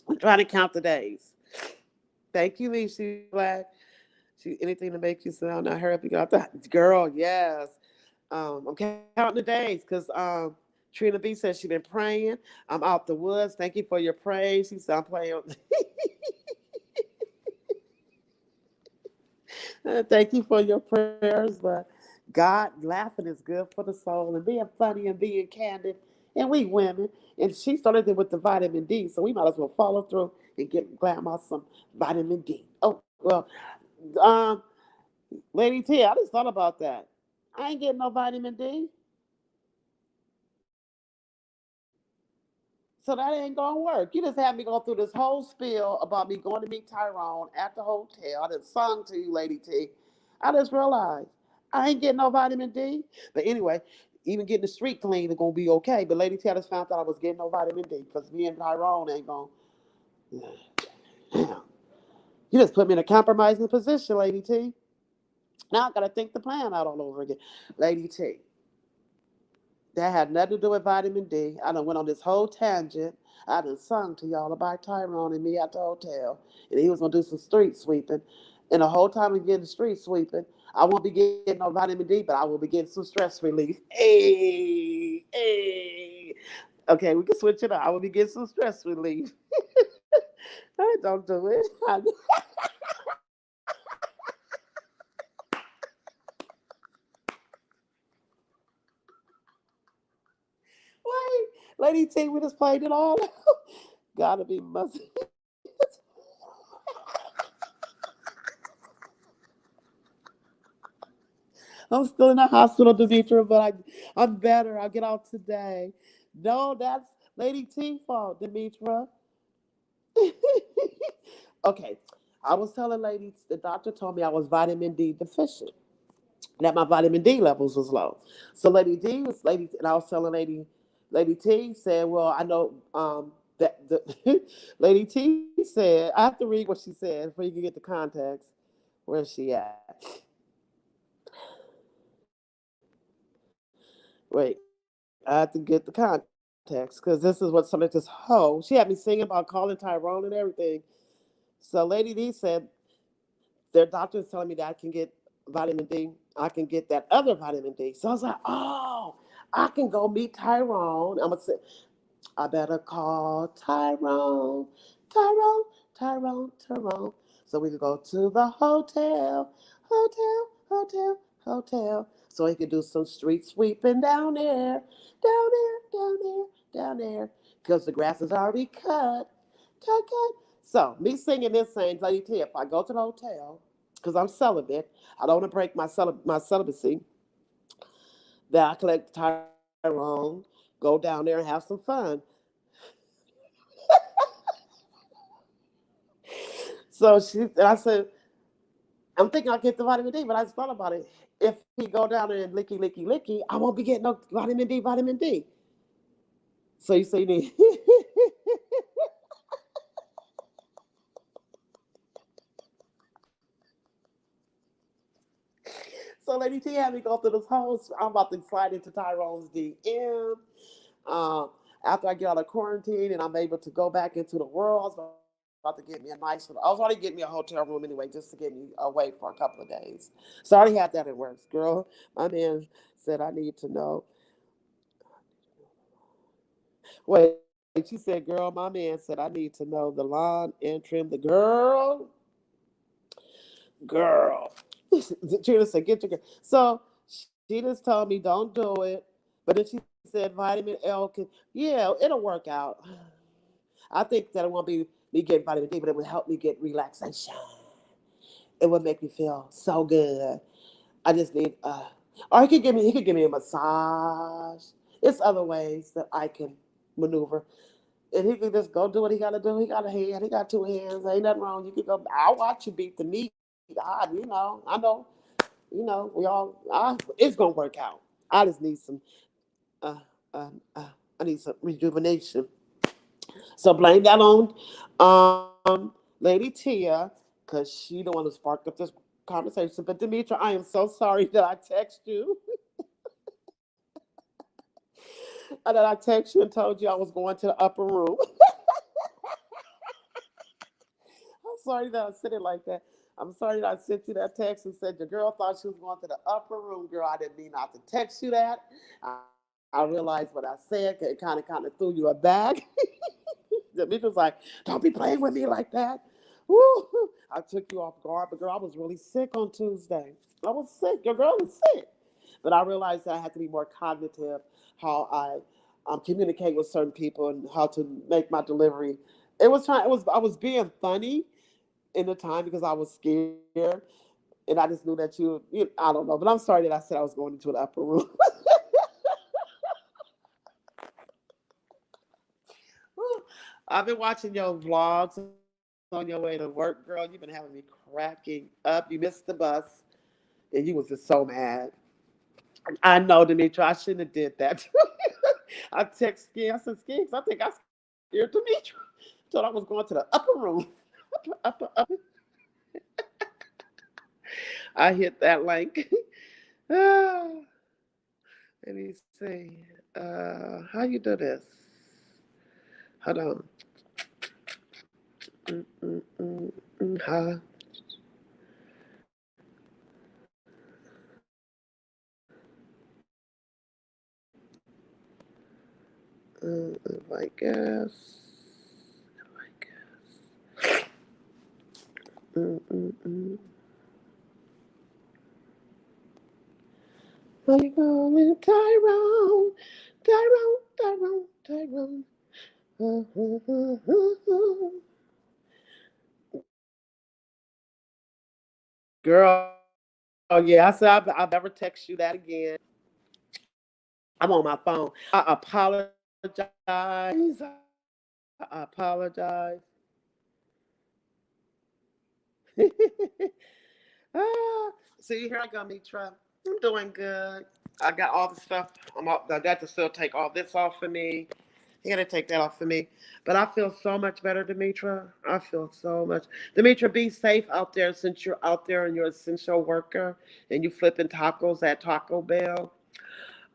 I'm trying to count the days. Thank you, Lee. She black. She anything to make you sound not her. You got that girl. Yes. I'm counting the days because Trina B says she's been praying. I'm out the woods. Thank you for your praise. She said I'm playing. Thank you for your prayers, but God laughing is good for the soul and being funny and being candid. And we women, and she started it with the vitamin D, so we might as well follow through and get grandma some vitamin D. Oh well, um, Lady T, I just thought about that. I ain't getting no vitamin D, so that ain't gonna work. You just had me go through this whole spiel about me going to meet Tyrone at the hotel. I just sung to you, Lady T. I just realized I ain't getting no vitamin D. But anyway, even getting the street clean is gonna be okay. But Lady T, I just found out I was getting no vitamin D because me and Tyrone ain't gonna. Damn, you just put me in a compromising position, Lady T. Now I gotta think the plan out all over again, Lady T. That had nothing to do with vitamin D. I done went on this whole tangent. I done sung to y'all about Tyrone and me at the hotel. And he was gonna do some street sweeping. And the whole time we getting street sweeping, I won't be getting no vitamin D, but I will be getting some stress relief. Hey, hey. Okay, we can switch it up. I will be getting some stress relief. I don't do it. Wait, Lady T, we just played it all. Gotta be must. I'm still in the hospital, Demetra, but I'm better. I'll get out today. No, that's Lady T fault, Demetra. Okay. I was telling ladies, the doctor told me I was vitamin D deficient, that my vitamin D levels was low. So and I was telling Lady T said, well, I know that the Lady T said, I have to read what she said before you can get the context. Where's she at? Wait, I have to get the context because this is what some of this hoe. She had me singing about calling Tyrone and everything. So Lady D said their doctor is telling me that I can get vitamin D. I can get that other vitamin D. So I was like, oh, I can go meet Tyrone. I'm gonna say, I better call Tyrone, Tyrone, Tyrone, Tyrone. So we could go to the hotel. So he could do some street sweeping down there, down there, down there, down there. Because the grass is already cut. So me singing this saying, Lady T, if I go to the hotel, because I'm celibate, I don't want to break my celibacy, that I collect Tyrone, go down there and have some fun. So I said, I'm thinking I'll get the vitamin D, but I just thought about it. If he go down there and licky, I won't be getting no vitamin D. So you say you need. So Lady T had me go through this whole. I'm about to slide into Tyrone's DM. Um, After I get out of quarantine and I'm able to go back into the world, I was about to get me a nice. I was already getting me a hotel room anyway, just to get me away for a couple of days. So I already had that in works, girl. My man said I need to know. Wait, she said, "Girl, my man said I need to know the lawn and trim the girl." Trina said, "Get your girl." So she just told me, "Don't do it." But then she said, "Vitamin L can, yeah, it'll work out." I think that it won't be me getting vitamin D, but it would help me get relaxation. It would make me feel so good. I just need, or he could give me a massage. It's other ways that I can maneuver. And he can just go do what he got to do. He got a hand, he got two hands. Ain't nothing wrong. You can go, I'll watch you beat the meat. I know, it's going to work out. I just need some, uh, I need some rejuvenation. So blame that on Lady Tia, because she the one who sparked up this conversation. But Demetra, I am so sorry that I text you. That I text you and told you I was going to the upper room. I'm sorry that I said it like that. I'm sorry that I sent you that text and said your girl thought she was going to the upper room. Girl, I didn't mean not to text you that. I realized what I said. It kind of threw you a bag. Demetra's like, don't be playing with me like that. Woo! I took you off guard, but girl, I was really sick on Tuesday. I was sick. Your girl was sick. But I realized that I had to be more cognitive how I communicate with certain people and how to make my delivery. I was being funny in the time because I was scared, and I just knew that I don't know. But I'm sorry that I said I was going into an upper room. I've been watching your vlogs on your way to work, girl. You've been having me cracking up. You missed the bus, and you was just so mad. I know, Demetra. I shouldn't have did that. I text Ski. I said, Ski, I think I scared Demetra. Thought I was going to the upper room. Upper. I hit that link. Ah, let me see. How you do this? Hold on. Huh? I guess. I guess. Mm. Where you going, Tyrone? Tyrone. Girl, yeah, I said I'll never text you that again. I'm on my phone. I apologize. I apologize. Ah, see, here I go, Mitra. I'm doing good. I got all the stuff. I got to still take all this off of me. You got to take that off of me. But I feel so much better, Demetra. I feel so much. Demetra, be safe out there since you're out there and you're an essential worker and you flipping tacos at Taco Bell.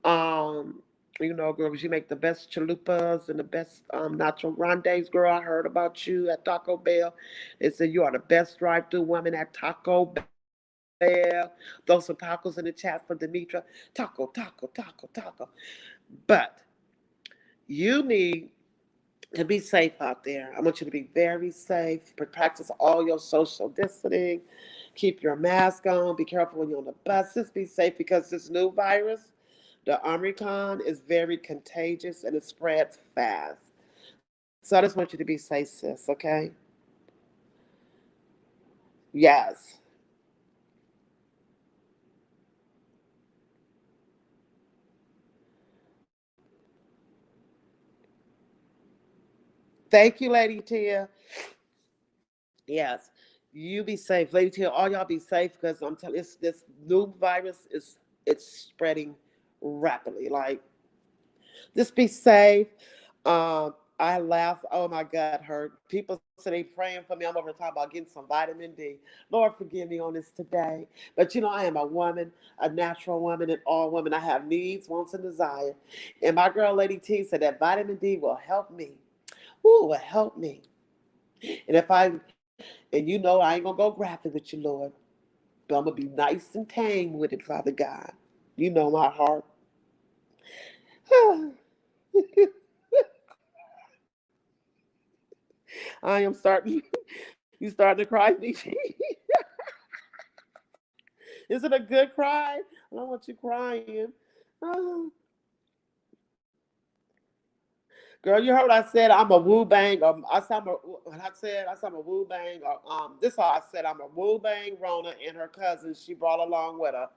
Um, girl, 'cause you make the best chalupas and the best nacho grandes. Girl, I heard about you at Taco Bell. They said you are the best drive-through woman at Taco Bell. Throw some tacos in the chat for Demetra. Taco. But you need to be safe out there. I want you to be very safe. Practice all your social distancing. Keep your mask on. Be careful when you're on the bus. Just be safe because this new virus, the Omicron, is very contagious and it spreads fast. So I just want you to be safe, sis, okay? Yes. Thank you, Lady Tia. Yes. You be safe. Lady Tia, all y'all be safe because I'm telling you, this new virus it's spreading rapidly. Like, just be safe. I laugh. Oh, my gut hurt. People say they praying for me. I'm over talking about getting some vitamin D. Lord, forgive me on this today. But I am a woman, a natural woman, and all women. I have needs, wants, and desire. And my girl, Lady T, said that vitamin D will help me. Ooh, will help me. And I ain't gonna go graphic with you, Lord, but I'm gonna be nice and tame with it, Father God. You know my heart. I am starting. You starting to cry, Nietzsche? Is it a good cry? I don't want you crying. Oh. Girl, you heard what I said. I'm a woo bang. I said I'm a woo bang. This is how I said I'm a woo bang. Rona and her cousin she brought along with her.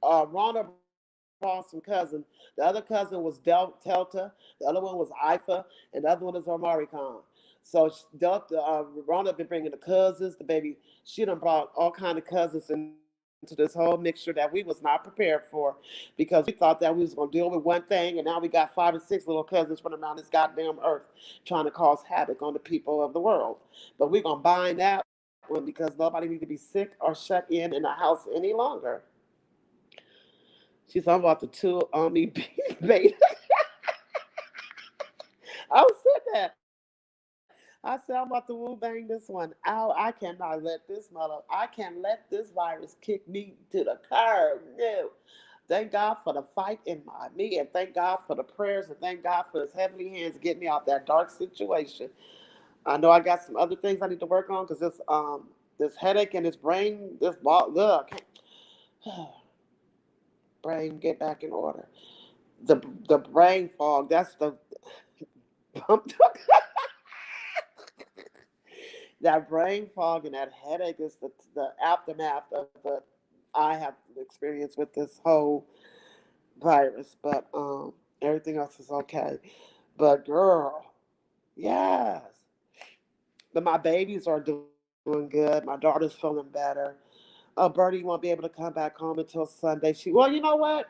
Rona brought some cousin. The other cousin was Delta. The other one was Ifa, and the other one is Omaricon. So Delta, Rona been bringing the cousins, the baby. She done brought all kind of cousins into this whole mixture that we was not prepared for, because we thought that we was gonna deal with one thing, and now we got 5 or 6 little cousins running around this goddamn earth trying to cause havoc on the people of the world. But we're gonna bind that one because nobody need to be sick or shut in the house any longer. She's talking about the two army beta. I said that. I said I'm about to woo bang this one out. I cannot let I can't let this virus kick me to the curb. No. Thank God for the fight in me, and thank God for the prayers, and thank God for His heavenly hands getting me out that dark situation. I know I got some other things I need to work on because this headache and this brain this ball brain get back in order. The the brain fog. That's the that brain fog and that headache is the aftermath of what I have experienced with this whole virus. But everything else is okay. But girl, yes. But my babies are doing good. My daughter's feeling better. Birdie won't be able to come back home until Sunday. Well, you know what?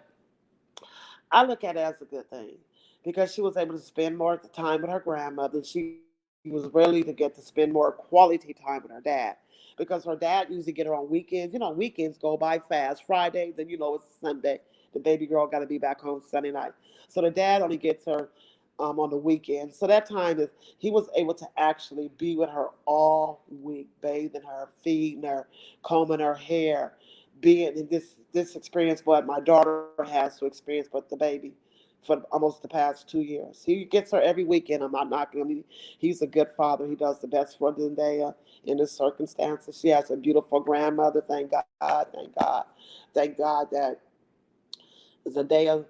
I look at it as a good thing because she was able to spend more time with her grandmother. She was really to get to spend more quality time with her dad because her dad usually get her on weekends. You know, weekends go by fast. Friday, then you know it's Sunday. The baby girl got to be back home Sunday night. So the dad only gets her on the weekend. So that time is he was able to actually be with her all week, bathing her, feeding her, combing her hair, being in this experience what my daughter has to experience with the baby for almost the past 2 years. He gets her every weekend. I'm not knocking him. He's a good father. He does the best for Zendaya in the circumstances. She has a beautiful grandmother. Thank God. Thank God. Thank God that Zendaya,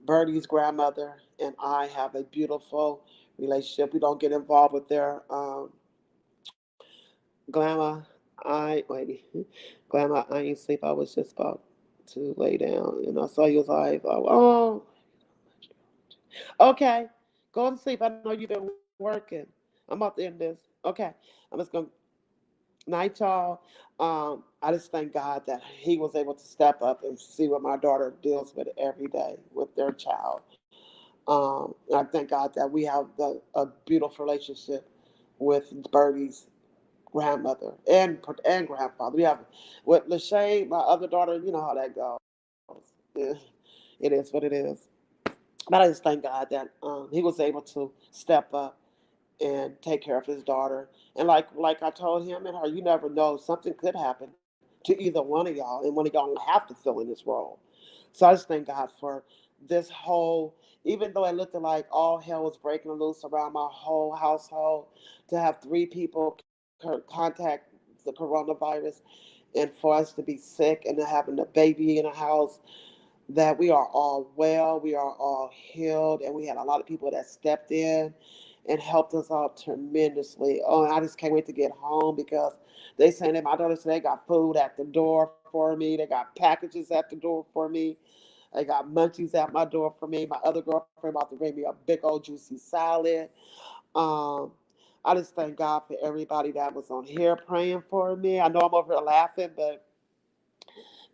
Birdie's grandmother and I have a beautiful relationship. We don't get involved with their glamour. Glamour. I ain't sleep. I was just about to lay down, and I saw you was like, oh, okay, go to sleep. I know you've been working. I'm about to end this. Okay, I'm just gonna night, y'all. I just thank God that He was able to step up and see what my daughter deals with every day with their child. And I thank God that we have a beautiful relationship with Birdie's grandmother and grandfather. We have with Lachey, my other daughter. You know how that goes. Yeah, it is what it is. But I just thank God that he was able to step up and take care of his daughter. And like I told him and her, you never know, something could happen to either one of y'all, and one of y'all don't have to fill in this role. So I just thank God for this whole, even though it looked like all hell was breaking loose around my whole household, to have three people contact the coronavirus and for us to be sick and having a baby in the house, that we are all well, we are all healed, and we had a lot of people that stepped in and helped us out tremendously. Oh, and I just can't wait to get home because they saying that my daughter said they got food at the door for me, they got packages at the door for me, they got munchies at my door for me. My other girlfriend about to bring me a big old juicy salad. Um, I just thank God for everybody that was on here praying for me. I know I'm over here laughing, but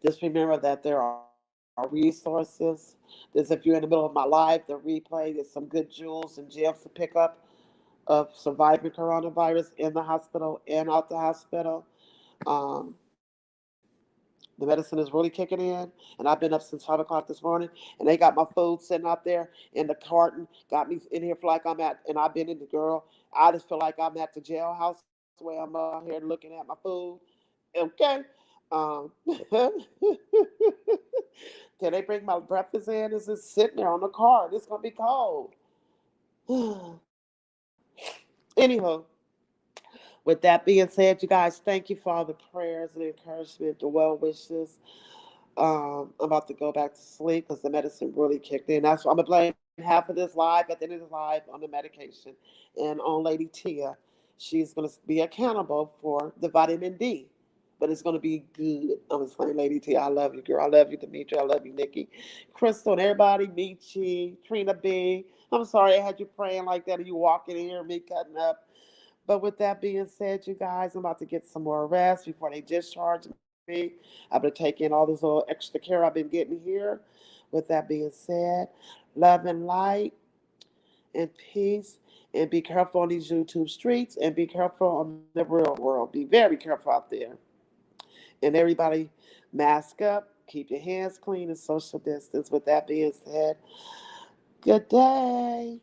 just remember that there are resources. There's if you're in the middle of my life, the replay, there's some good jewels and gems to pick up of surviving coronavirus in the hospital and out the hospital. Um, the medicine is really kicking in, and I've been up since 5 o'clock this morning, and they got my food sitting out there in the carton, got me in here for like I'm at, and I've been in the girl. I just feel like I'm at the jailhouse where I'm out here looking at my food. Okay. Um, Can they bring my breakfast in? It's just sitting there on the card. It's gonna be cold. Anyhow, with that being said, you guys, thank you for all the prayers and encouragement, the well wishes. I'm about to go back to sleep because the medicine really kicked in. That's why I'm gonna blame half of this live at the end of this live on the medication and on Lady Tia. She's gonna be accountable for the vitamin D. But it's gonna be good. I'm just playing Lady Tia. I love you, girl. I love you, Demetri. I love you, Nikki. Crystal and everybody, Michi, Trina B. I'm sorry I had you praying like that and you walking in here, me cutting up. But with that being said, you guys, I'm about to get some more rest before they discharge me. I'm going to take in all this little extra care I've been getting here. With that being said, love and light and peace. And be careful on these YouTube streets and be careful on the real world. Be very careful out there. And everybody, mask up, keep your hands clean, and social distance. With that being said, good day.